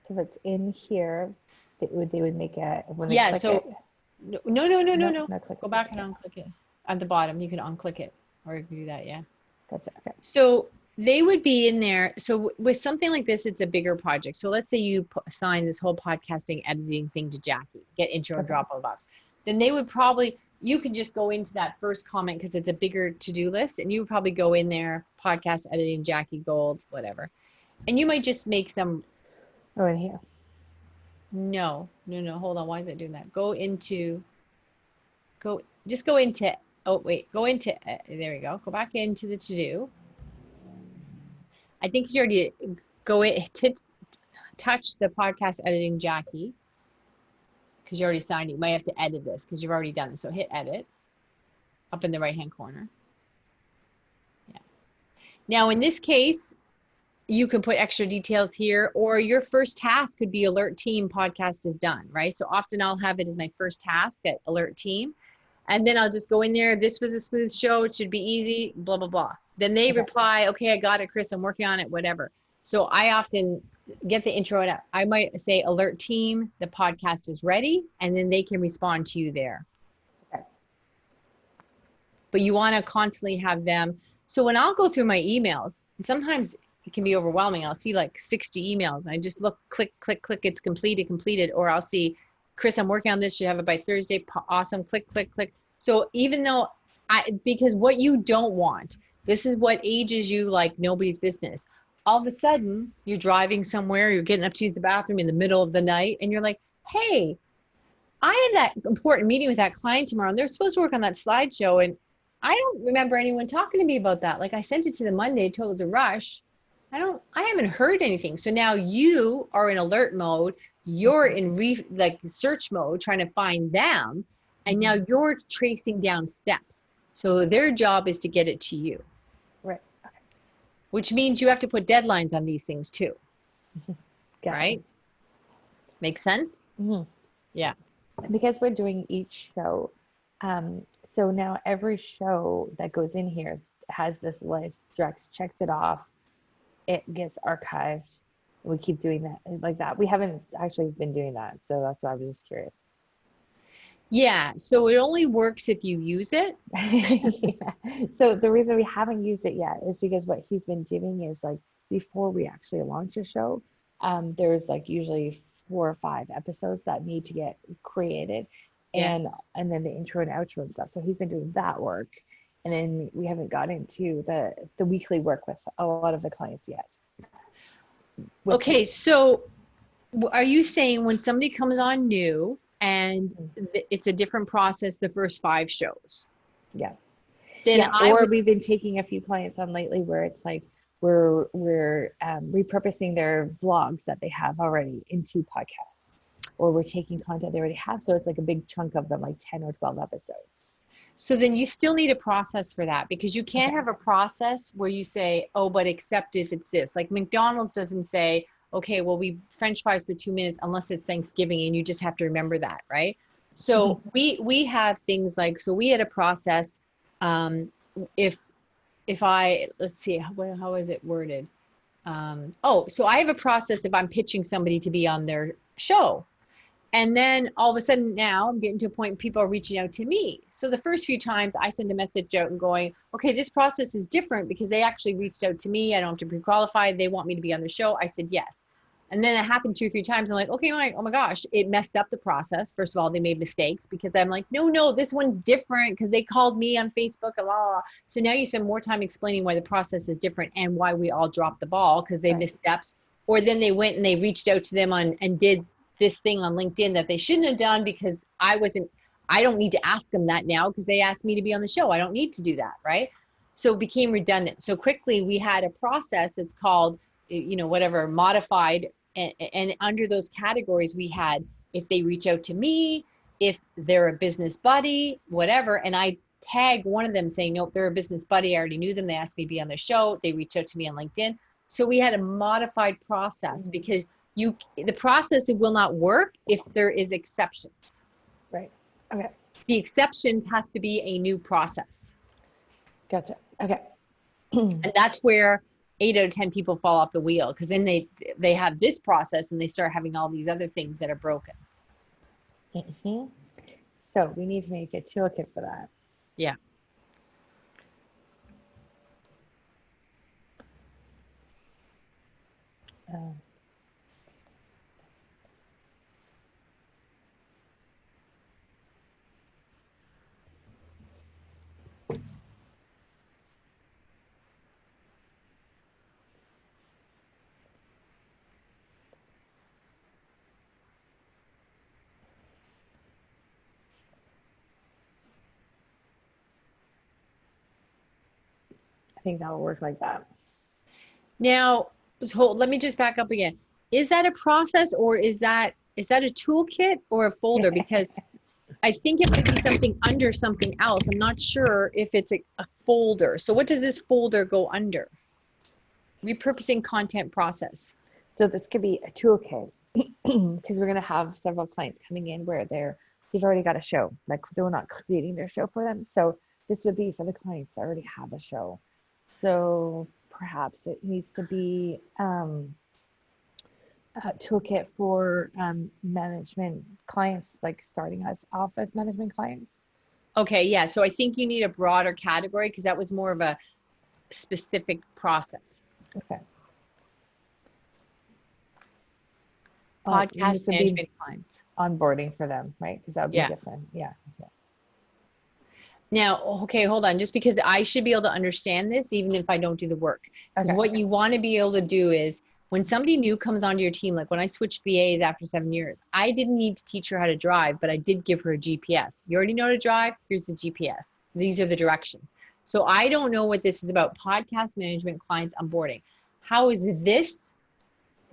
So if it's in here, they would make it when they click so it. No. Click Go back and unclick it at the bottom. You can unclick it, or you can do that. Yeah. Gotcha. Okay. So they would be in there. So with something like this, it's a bigger project. So let's say you assign this whole podcasting editing thing to Jackie, get intro and drop on the box. Then they would you can just go into that first comment because it's a bigger to-do list, and you would probably go in there, podcast editing, Jackie Gold, whatever. And you might just make some. Oh, in here. No. Hold on. Why is it doing that? Go into, there we go. Go back into the to-do. I think you already touch the podcast editing Jackie because you already signed it. You might have to edit this because you've already done it. So hit edit up in the right-hand corner. Yeah. Now in this case, you can put extra details here, or your first task could be alert team podcast is done, right? So often I'll have it as my first task at alert team. And then I'll just go in there. This was a smooth show. It should be easy, blah, blah, blah. Then they reply, okay, I got it, Chris. I'm working on it, whatever. So I often get the intro and I might say alert team, the podcast is ready. And then they can respond to you there. Okay. But you want to constantly have them. So when I'll go through my emails, and sometimes it can be overwhelming. I'll see like 60 emails and I just look, click, it's completed. Or I'll see Chris, I'm working on this. Should have it by Thursday. Awesome. Click, click, click. So even though because what you don't want, this is what ages you like nobody's business. All of a sudden, you're driving somewhere, you're getting up to use the bathroom in the middle of the night, and you're like, hey, I have that important meeting with that client tomorrow, and they're supposed to work on that slideshow, and I don't remember anyone talking to me about that. Like I sent it to them Monday, told it was a rush. I haven't heard anything. So now you are in alert mode. You're in search mode, trying to find them. And now you're tracing down steps. So their job is to get it to you. Right. Okay. Which means you have to put deadlines on these things too. Right? Make sense? Mm-hmm. Yeah. Because we're doing each show. So now every show that goes in here has this list. Drex checks it off. It gets archived. We keep doing that like that. We haven't actually been doing that. So that's why I was just curious. Yeah. So it only works if you use it. Yeah. So the reason we haven't used it yet is because what he's been doing is like before we actually launch a show, there's like usually 4 or 5 episodes that need to get created, and then the intro and outro and stuff. So he's been doing that work, and then we haven't got into the weekly work with a lot of the clients yet. Okay, so are you saying when somebody comes on new and it's a different process the first 5 shows? Yeah. Then we've been taking a few clients on lately where it's like we're repurposing their vlogs that they have already into podcasts, or we're taking content they already have. So it's like a big chunk of them, like 10 or 12 episodes. So then you still need a process for that, because you can't have a process where you say, oh, but except if it's this. Like McDonald's doesn't say, okay, well, we French fries for 2 minutes unless it's Thanksgiving, and you just have to remember that, right? So we have things like, so we had a process. If I, let's see, how is it worded? So I have a process if I'm pitching somebody to be on their show. And then all of a sudden now I'm getting to a point people are reaching out to me. So the first few times I send a message out and going, okay, this process is different because they actually reached out to me. I don't have to pre-qualify. They want me to be on the show. I said yes. And then it happened 2 or 3 times. I'm like, okay, oh my gosh, it messed up the process. First of all, they made mistakes because I'm like, no, this one's different because they called me on Facebook, blah, blah, blah. So now you spend more time explaining why the process is different and why we all dropped the ball because they missed steps. Or then they went and they reached out to them and did this thing on LinkedIn that they shouldn't have done because I don't need to ask them that now because they asked me to be on the show. I don't need to do that, right? So it became redundant. So quickly we had a process that's called, modified. And under those categories we had, if they reach out to me, if they're a business buddy, whatever. And I tag one of them saying, nope, they're a business buddy. I already knew them. They asked me to be on the show. They reached out to me on LinkedIn. So we had a modified process because the process will not work if there is exceptions. Right. Okay. The exceptions have to be a new process. Gotcha. Okay. And that's where 8 out of 10 people fall off the wheel, because then they have this process and they start having all these other things that are broken. So we need to make a toolkit for that. Yeah. I think that will work like that. Now, let me just back up again. Is that a process, or is that a toolkit or a folder? Because I think it might be something under something else. I'm not sure if it's a folder. So what does this folder go under? Repurposing content process. So this could be a toolkit because we're going to have several clients coming in where they've already got a show. Like they're not creating their show for them. So this would be for the clients that already have a show. So perhaps it needs to be a toolkit for management clients, like starting us off as management clients. Okay, yeah. So I think you need a broader category because that was more of a specific process. Okay. podcast this would be management clients. onboarding for them, right? Because that would be Yeah. different. Yeah. Okay. Now, okay, hold on. Just because I should be able to understand this, even if I don't do the work. Because what you want to be able to do is when somebody new comes onto your team, like when I switched VAs after 7 years, I didn't need to teach her how to drive, but I did give her a GPS. You already know how to drive? Here's the GPS. These are the directions. So I don't know what this is about. Podcast management, clients onboarding. How is this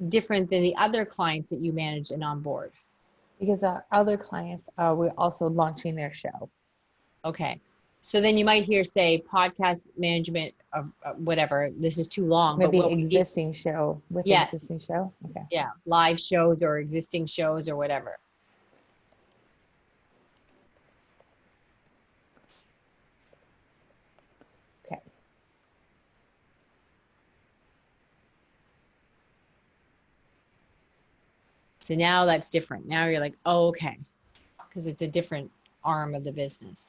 different than the other clients that you manage and onboard? Because our other clients, we're also launching their show. Okay. So then you might hear say podcast management of whatever. This is too long. Maybe but existing show with yes. existing show. Okay. Yeah. Live shows or existing shows or whatever. Okay. So now that's different. Now you're like, oh, okay. Because it's a different arm of the business.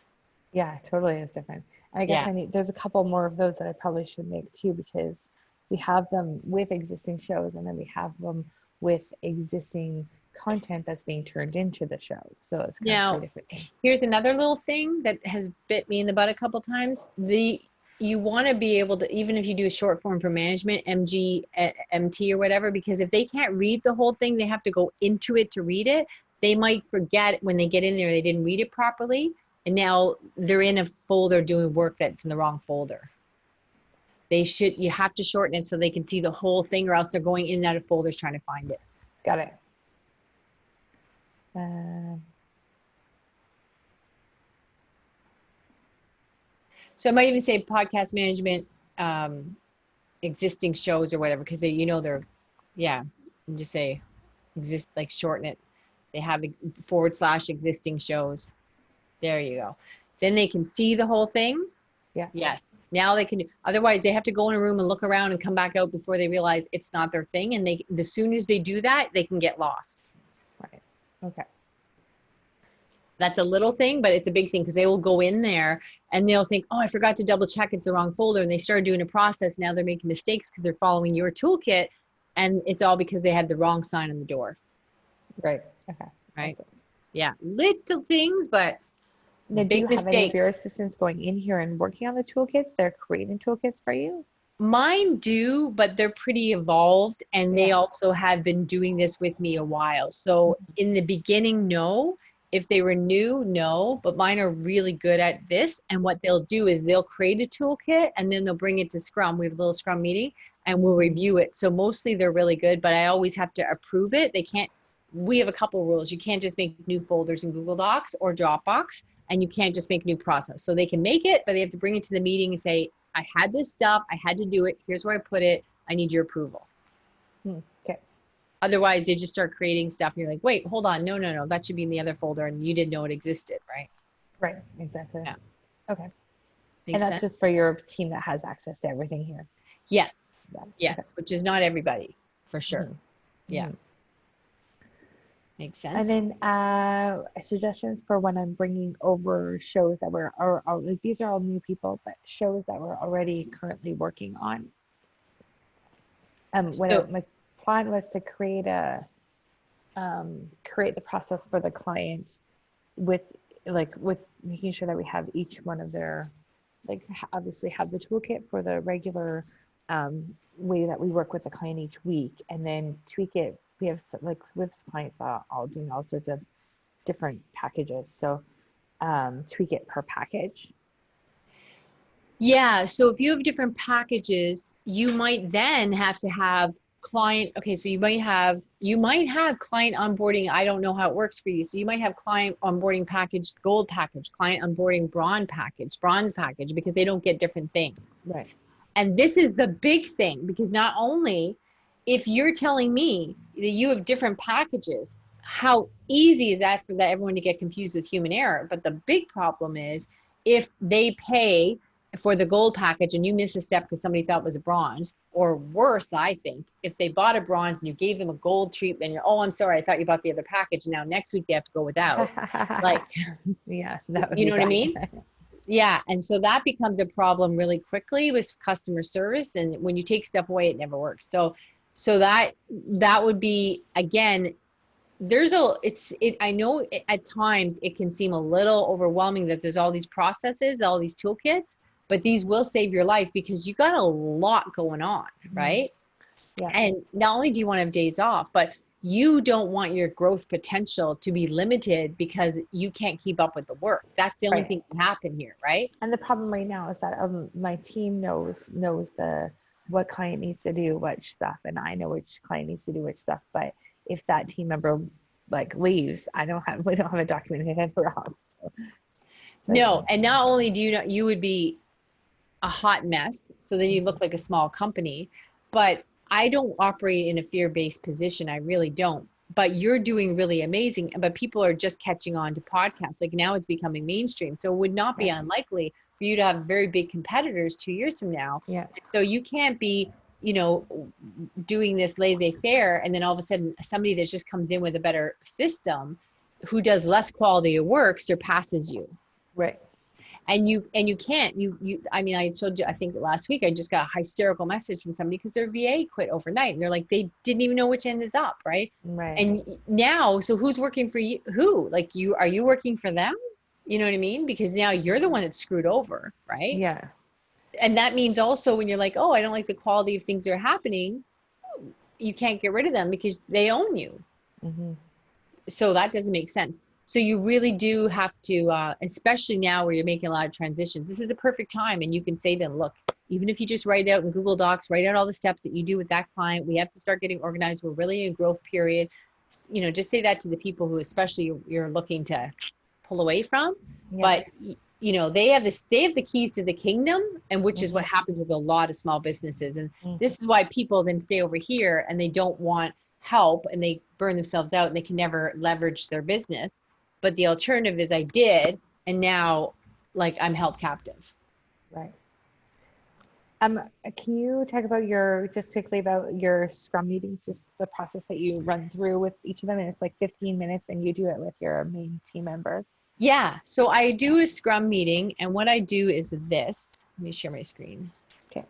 Yeah, totally is different. And I guess there's a couple more of those that I probably should make too, because we have them with existing shows and then we have them with existing content that's being turned into the show. So it's kind of three different things. Here's another little thing that has bit me in the butt a couple times. You want to be able to, even if you do a short form for management, MG, MT or whatever, because if they can't read the whole thing, they have to go into it to read it. They might forget when they get in there, they didn't read it properly. And now they're in a folder doing work that's in the wrong folder. You have to shorten it so they can see the whole thing, or else they're going in and out of folders trying to find it. Got it. So I might even say podcast management, existing shows or whatever, because they're, and just say shorten it. They have / existing shows. There you go. Then they can see the whole thing. Yeah. Yes. Now they can, otherwise they have to go in a room and look around and come back out before they realize it's not their thing. And as soon as they do that, they can get lost. Right. Okay. That's a little thing, but it's a big thing because they will go in there and they'll think, oh, I forgot to double check it's the wrong folder. And they start doing a process. Now they're making mistakes because they're following your toolkit. And it's all because they had the wrong sign on the door. Right. Okay. Right. Yeah. Little things, but now, do you have any of your assistants going in here and working on the toolkits? They're creating toolkits for you? Mine do, but they're pretty evolved. And they also have been doing this with me a while. So in the beginning, no. If they were new, no, but mine are really good at this. And what they'll do is they'll create a toolkit and then they'll bring it to Scrum. We have a little Scrum meeting and we'll review it. So mostly they're really good, but I always have to approve it. We have a couple of rules. You can't just make new folders in Google Docs or Dropbox, and you can't just make new process. So they can make it, but they have to bring it to the meeting and say, I had this stuff, I had to do it. Here's where I put it. I need your approval. Okay. Otherwise, they just start creating stuff and you're like, wait, hold on. No. That should be in the other folder and you didn't know it existed, right? Right. Exactly. Yeah. Okay. Makes that's sense? just for your team that has access to everything here. Yes. Yeah. Yes. Okay. Which is not everybody, for sure. Yeah. Makes sense. And then suggestions for when I'm bringing over shows that like these are all new people, but shows that we're already currently working on. My plan was to create the process for the client with making sure that we have each one of their, obviously have the toolkit for the regular way that we work with the client each week, and then tweak it. We have clients all doing all sorts of different packages. So tweak it per package. Yeah. So if you have different packages, you might then have to have client. Okay. So you might have client onboarding. I don't know how it works for you. So you might have client onboarding package, gold package, client onboarding bronze package, because they don't get different things. Right. And this is the big thing, because not only if you're telling me that you have different packages, how easy is that for everyone to get confused with human error? But the big problem is if they pay for the gold package and you miss a step because somebody thought it was a bronze, or worse, I think, if they bought a bronze and you gave them a gold treatment, you're, oh, I'm sorry, I thought you bought the other package. Now next week they have to go without. Yeah, you know what I mean? Yeah. And so that becomes a problem really quickly with customer service. And when you take stuff away, it never works. So that would be, again, I know at times it can seem a little overwhelming that there's all these processes, all these toolkits, but these will save your life because you got a lot going on, right? Yeah. And not only do you want to have days off, but you don't want your growth potential to be limited because you can't keep up with the work. That's the only Right. thing that can happen here, right? And the problem right now is that my team knows the what client needs to do which stuff, and I know which client needs to do which stuff. But if that team member like leaves, we don't have it documented anywhere else. No, and not only do you know you would be a hot mess, so then you look like a small company, but I don't operate in a fear-based position. I really don't. But you're doing really amazing. But people are just catching on to podcasts. Like now it's becoming mainstream. So it would not be unlikely for you to have very big competitors 2 years from now. Yeah. So you can't be, doing this laissez-faire and then all of a sudden somebody that just comes in with a better system who does less quality of work surpasses you. Right. And you can't, I mean, I told you, I think last week, I just got a hysterical message from somebody because their VA quit overnight and they're like, they didn't even know which end is up. Right. Right. And now, so who's working for you? Who, like are you working for them? You know what I mean? Because now you're the one that's screwed over. Right. Yeah. And that means also when you're like, oh, I don't like the quality of things that are happening, you can't get rid of them because they own you. Mm-hmm. So that doesn't make sense. So you really do have to, especially now where you're making a lot of transitions, this is a perfect time. And you can say to them, look, even if you just write it out in Google Docs, write out all the steps that you do with that client, we have to start getting organized. We're really in a growth period. Just say that to the people who especially you're looking to pull away from. Yeah. But they have the keys to the kingdom, and which is what happens with a lot of small businesses. And this is why people then stay over here and they don't want help and they burn themselves out and they can never leverage their business. But the alternative is I did, and now like I'm held captive. Right. Can you talk about just quickly about your Scrum meetings, just the process that you run through with each of them? And it's like 15 minutes and you do it with your main team members. Yeah. So I do a Scrum meeting, and what I do is this. Let me share my screen. Okay.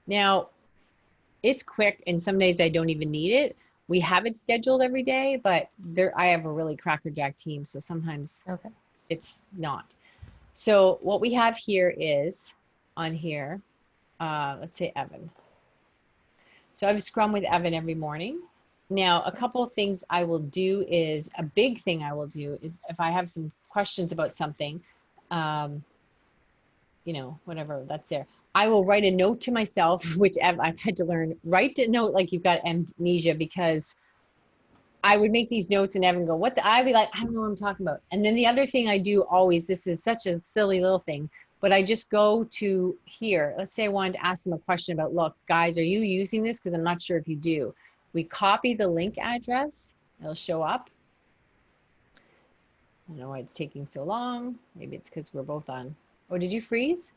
Now, it's quick, and some days I don't even need it. We have it scheduled every day, but I have a really crackerjack team, so sometimes it's not. So what we have here is on here, let's say Evan. So I have a Scrum with Evan every morning. Now, a couple of things I will do is, a big thing I will do is if I have some questions about something, whatever, that's there. I will write a note to myself, which I've had to learn, write a note like you've got amnesia, because I would make these notes and Evan go, I'd be like, I don't know what I'm talking about. And then the other thing I do always, this is such a silly little thing, but I just go to here. Let's say I wanted to ask them a question about, look, guys, are you using this? Because I'm not sure if you do. We copy the link address. It'll show up. I don't know why it's taking so long. Maybe it's because we're both on. Oh, did you freeze?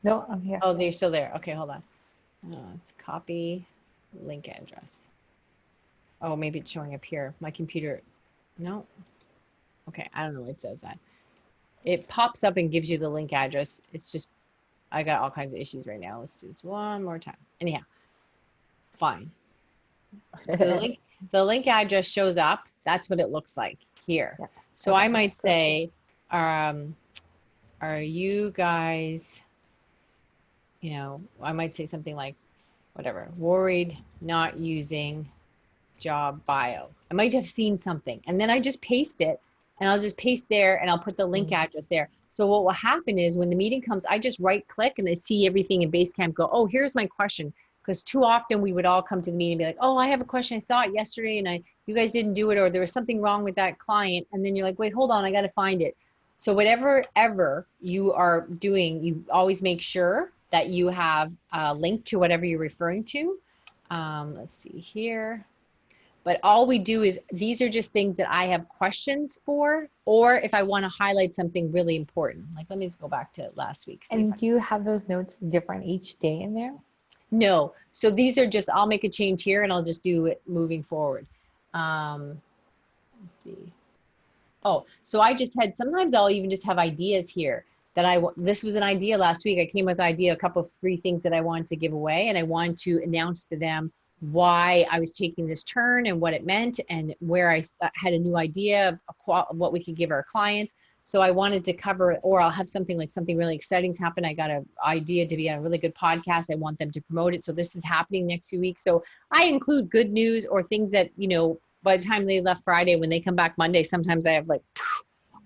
No, I'm here. Oh, they're still there. Okay, hold on. Let's copy link address. Oh, maybe it's showing up here. My computer. No. Okay, I don't know what it says that. It pops up and gives you the link address. It's just, I got all kinds of issues right now. Let's do this one more time. Anyhow, fine. So the link address shows up. That's what it looks like here. Yeah. So I might say, are you guys, I might say something like, whatever, worried not using job bio. I might have seen something, and then I just paste it, and I'll just paste there, and I'll put the link address there. So what will happen is when the meeting comes, I just right click and I see everything in Basecamp, go, oh, here's my question. Because too often we would all come to the meeting and be like, oh, I have a question. I saw it yesterday and you guys didn't do it, or there was something wrong with that client. And then you're like, wait, hold on, I got to find it. So whatever ever you are doing, you always make sure that you have a link to whatever you're referring to. Let's see here. But all we do is, these are just things that I have questions for, or if I want to highlight something really important. Like, let me go back to last week. And do you have those notes different each day in there? No. So these are just, I'll make a change here and I'll just do it moving forward. Let's see. Oh, so I just had, sometimes I'll even just have ideas here. this was an idea last week. I came with an idea, a couple of free things that I wanted to give away, and I wanted to announce to them why I was taking this turn and what it meant, and where I had a new idea of what we could give our clients. So I wanted to cover, or I'll have something really exciting happen. I got an idea to be on a really good podcast. I want them to promote it. So this is happening next 2 weeks. So I include good news or things that, by the time they left Friday, when they come back Monday, sometimes I have like,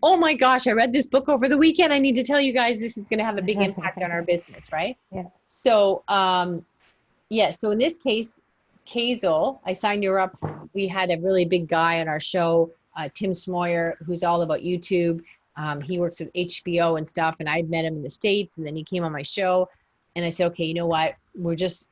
oh my gosh, I read this book over the weekend. I need to tell you guys, this is going to have a big impact on our business, right? Yeah. So, so in this case, Kazel, I signed her up. We had a really big guy on our show, Tim Smoyer, who's all about YouTube. He works with HBO and stuff, and I'd met him in the States, and then he came on my show, and I said, okay, you know what?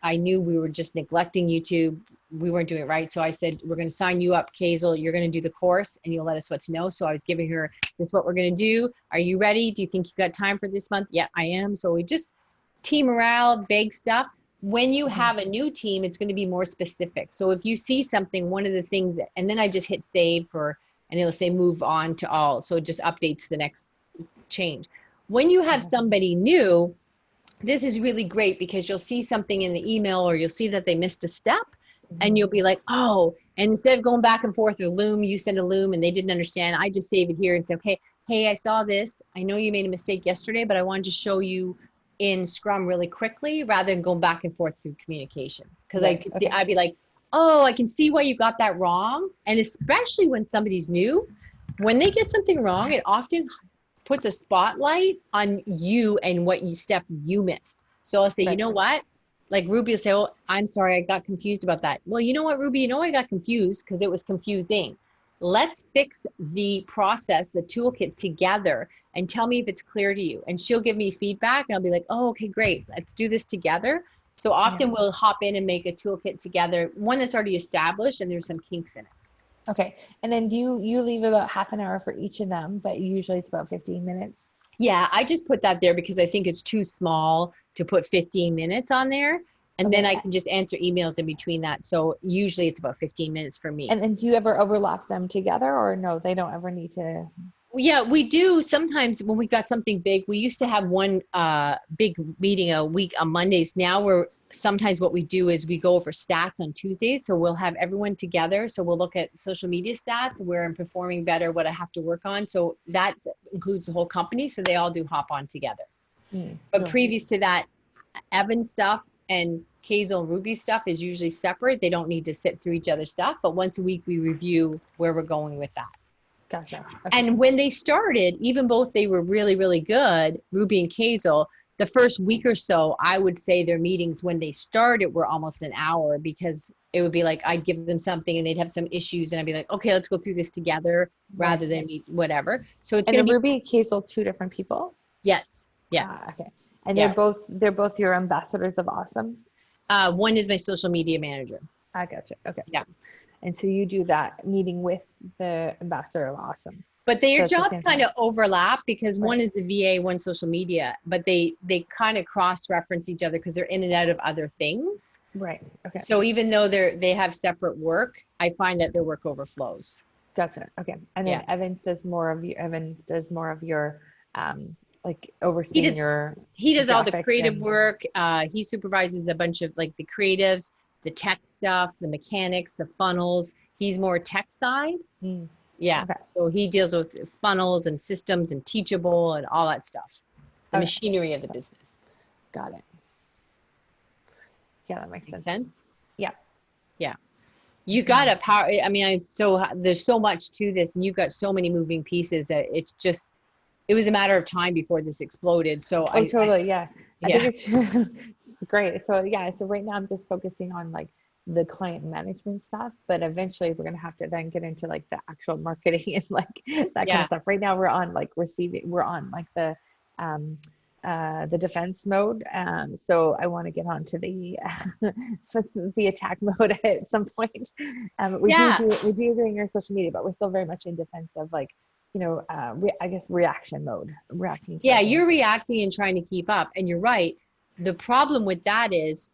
I knew we were just neglecting YouTube. We weren't doing it right. So I said, we're going to sign you up, Kazel. You're going to do the course, and you'll let us what to know. So I was giving her, this is what we're going to do. Are you ready? Do you think you got time for this month? Yeah, I am. So we just team morale, vague stuff. When you have a new team, it's going to be more specific. So if you see something, one of the things, and then I just hit save and it'll say move on to all. So it just updates the next change. When you have somebody new, this is really great because you'll see something in the email, or you'll see that they missed a step, and you'll be like, oh, and instead of going back and forth with Loom, you send a Loom and they didn't understand. I just save it here and say, okay, hey, I saw this. I know you made a mistake yesterday, but I wanted to show you in Scrum really quickly rather than going back and forth through communication. Because I'd be like, oh, I can see why you got that wrong. And especially when somebody's new, when they get something wrong, it often puts a spotlight on you and what step you missed. So I'll say, you know what? Like Ruby will say, oh, I'm sorry, I got confused about that. Well, you know what, Ruby, I got confused because it was confusing. Let's fix the process, the toolkit together, and tell me if it's clear to you. And she'll give me feedback, and I'll be like, oh, okay, great. Let's do this together. So often we'll hop in and make a toolkit together, one that's already established and there's some kinks in it. Okay. And then do you leave about half an hour for each of them, but usually it's about 15 minutes? Yeah, I just put that there because I think it's too small to put 15 minutes on there. And then I can just answer emails in between that. So usually it's about 15 minutes for me. And then do you ever overlap them together, or no, they don't ever need to? Yeah, we do. Sometimes when we got something big, we used to have one big meeting a week on Mondays. Now sometimes what we do is we go over stats on Tuesdays. So we'll have everyone together. So we'll look at social media stats, where I'm performing better, what I have to work on. So that includes the whole company. So they all do hop on together. But previous to that, Evan stuff and Kazel and Ruby stuff is usually separate. They don't need to sit through each other's stuff. But once a week, we review where we're going with that. Gotcha. Okay. And when they started, even both they were really, really good, Ruby and Kazel, the first week or so, I would say their meetings when they started were almost an hour, because it would be like I'd give them something and they'd have some issues and I'd be like, okay, let's go through this together rather than whatever. So it's and Ruby and Kazel, two different people? Yes. Okay. And they're both your ambassadors of awesome? One is my social media manager. I gotcha. Okay. Yeah. And so you do that meeting with the ambassador of awesome. But their jobs kind of overlap because one is the VA, one social media, but they kind of cross-reference each other because they're in and out of other things. Right. Okay. So even though they have separate work, I find that their work overflows. Gotcha. Okay. And then Evan does more of your like overseeing he does all the creative work. He supervises a bunch of like the creatives, the tech stuff, the mechanics, the funnels. He's more tech side. Yeah. Okay. So he deals with funnels and systems and Teachable and all that stuff. The machinery of the business. Got it. Yeah, that makes sense. Yeah. Yeah. You got a power. I mean, there's so much to this, and you've got so many moving pieces that it was a matter of time before this exploded. So I think it's great. So so right now I'm just focusing on like the client management stuff, but eventually we're going to have to then get into like the actual marketing and like that kind of stuff. Right now we're on like the defense mode. So I want to get onto the attack mode at some point. We do doing your social media, but we're still very much in defense of like, I guess reaction mode, reacting. You're reacting and trying to keep up. And you're right. The problem with that is,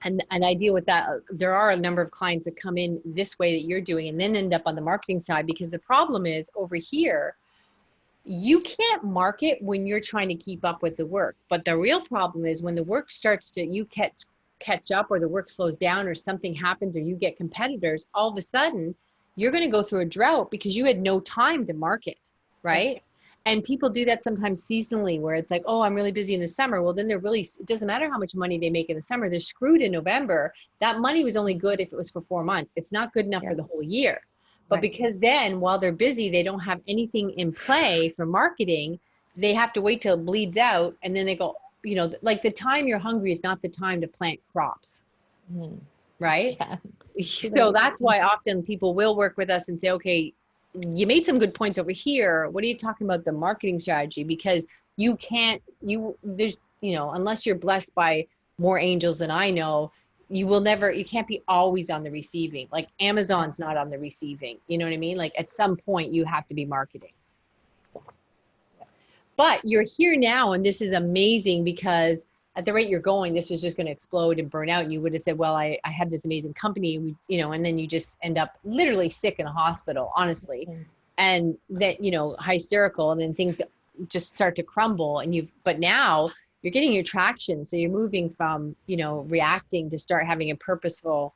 and I deal with that. There are a number of clients that come in this way that you're doing and then end up on the marketing side, because the problem is over here, you can't market when you're trying to keep up with the work. But the real problem is when the work starts to, you catch up, or the work slows down, or something happens, or you get competitors, all of a sudden you're going to go through a drought because you had no time to market, Yeah. right? And people do that sometimes seasonally, where it's like, oh, I'm really busy in the summer. Well, then they're really, it doesn't matter how much money they make in the summer, they're screwed in November. That money was only good if it was for 4 months. It's not good enough for Yeah. the whole year. But Right. because then while they're busy, they don't have anything in play for marketing, they have to wait till it bleeds out. And then they go, like the time you're hungry is not the time to plant crops, Mhm. right? Yeah. So that's why often people will work with us and say, okay, you made some good points over here. What are you talking about the marketing strategy? Because you can't, there's, unless you're blessed by more angels than I know, you can't be always on the receiving. Like Amazon's not on the receiving. You know what I mean? Like at some point you have to be marketing. But you're here now, and this is amazing because at the rate you're going, this was just going to explode and burn out. And you would have said, well, I have this amazing company, and then you just end up literally sick in a hospital, honestly. Mhm. And that, hysterical, and then things just start to crumble. But now you're getting your traction. So you're moving from, reacting to start having a purposeful,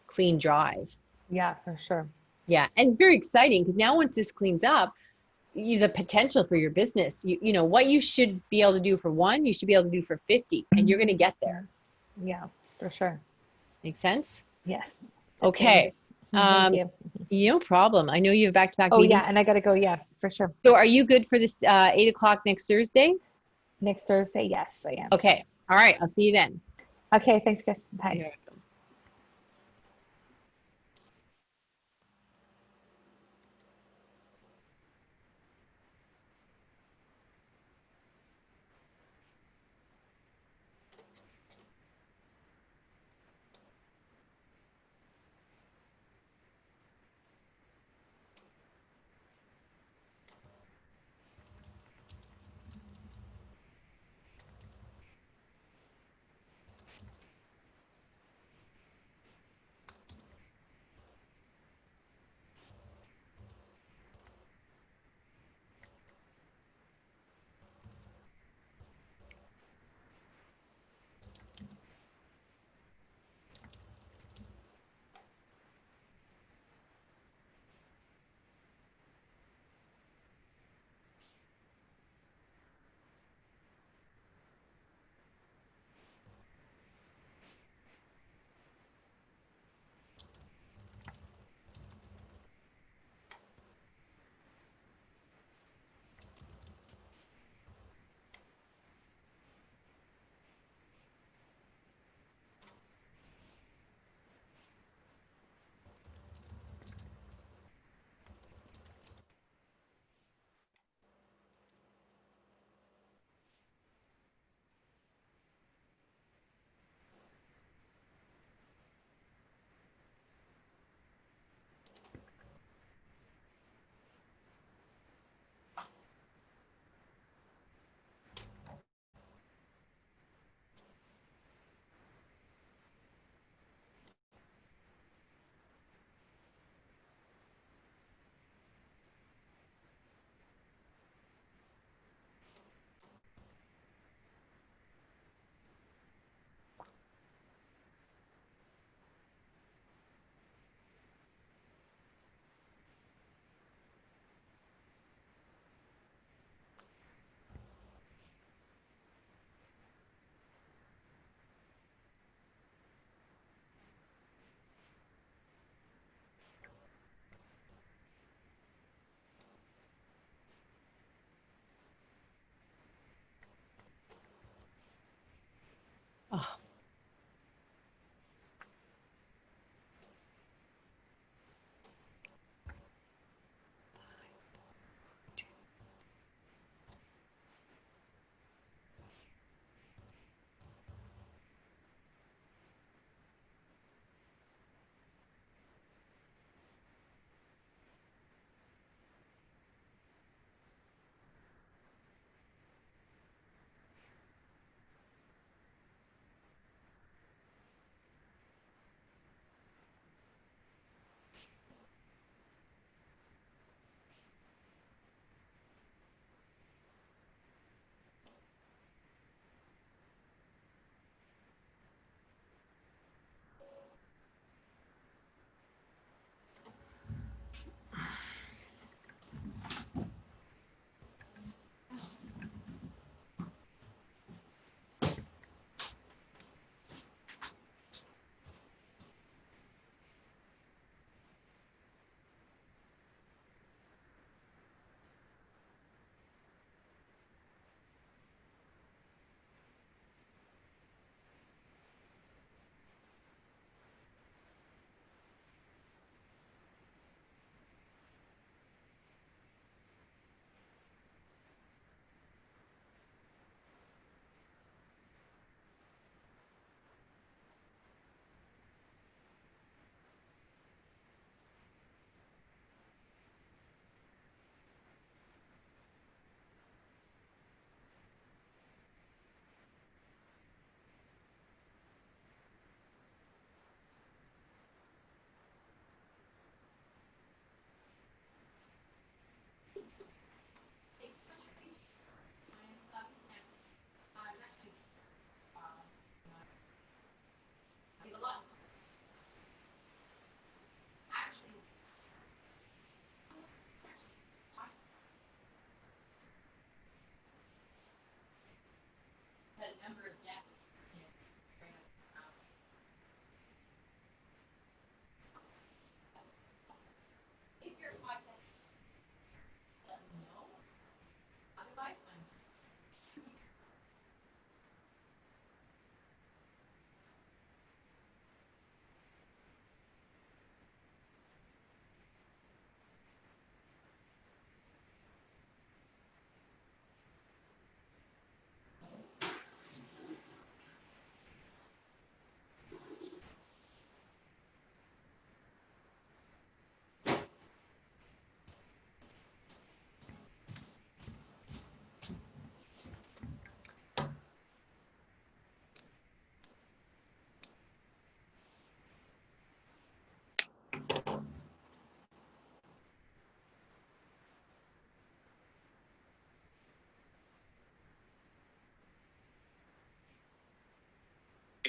clean drive. Yeah, for sure. Yeah. And it's very exciting because now once this cleans up, the potential for your business, what you should be able to do for one, you should be able to do for 50, and you're going to get there. Yeah, for sure. Make sense? Yes. Okay. Definitely. Thank Um, you. no problem. I know you have back-to-back Oh yeah, meetings. and I gotta go. Yeah, for sure. So are you good for this 8 o'clock next Thursday? Next Thursday. Yes, I am. Okay. All right. I'll see you then. Okay. Thanks, guys. Bye. You're welcome.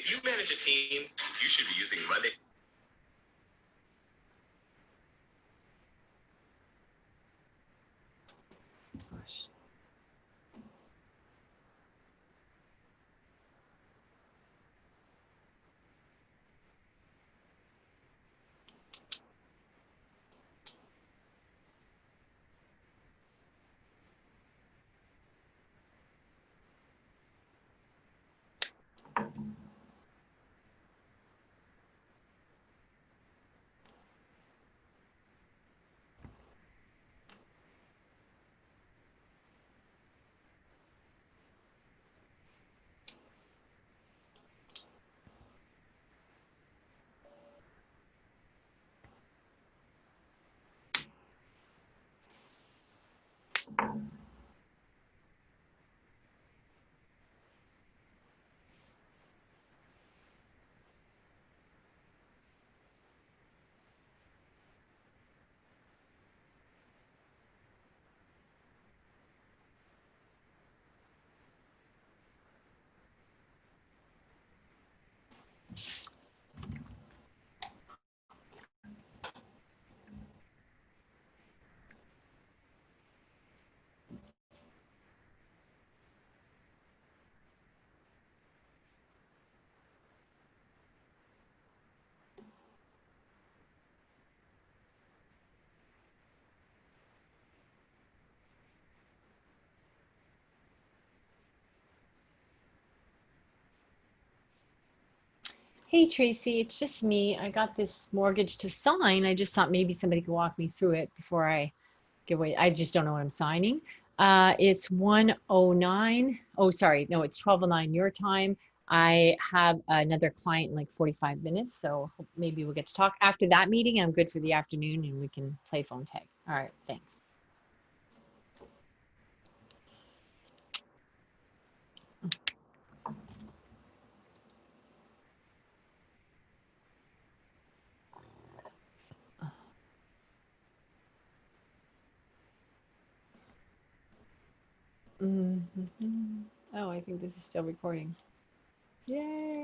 If you manage a team, you should be using Monday. Gosh. Hey Tracy, it's just me. I got this mortgage to sign. I just thought maybe somebody could walk me through it before I give away. I just don't know what I'm signing. It's 109. Oh, sorry. No, it's 12:09 your time. I have another client in like 45 minutes, so maybe we'll get to talk. After that meeting, I'm good for the afternoon and we can play phone tag. All right, thanks. Mhm. Oh, I think this is still recording. Yay.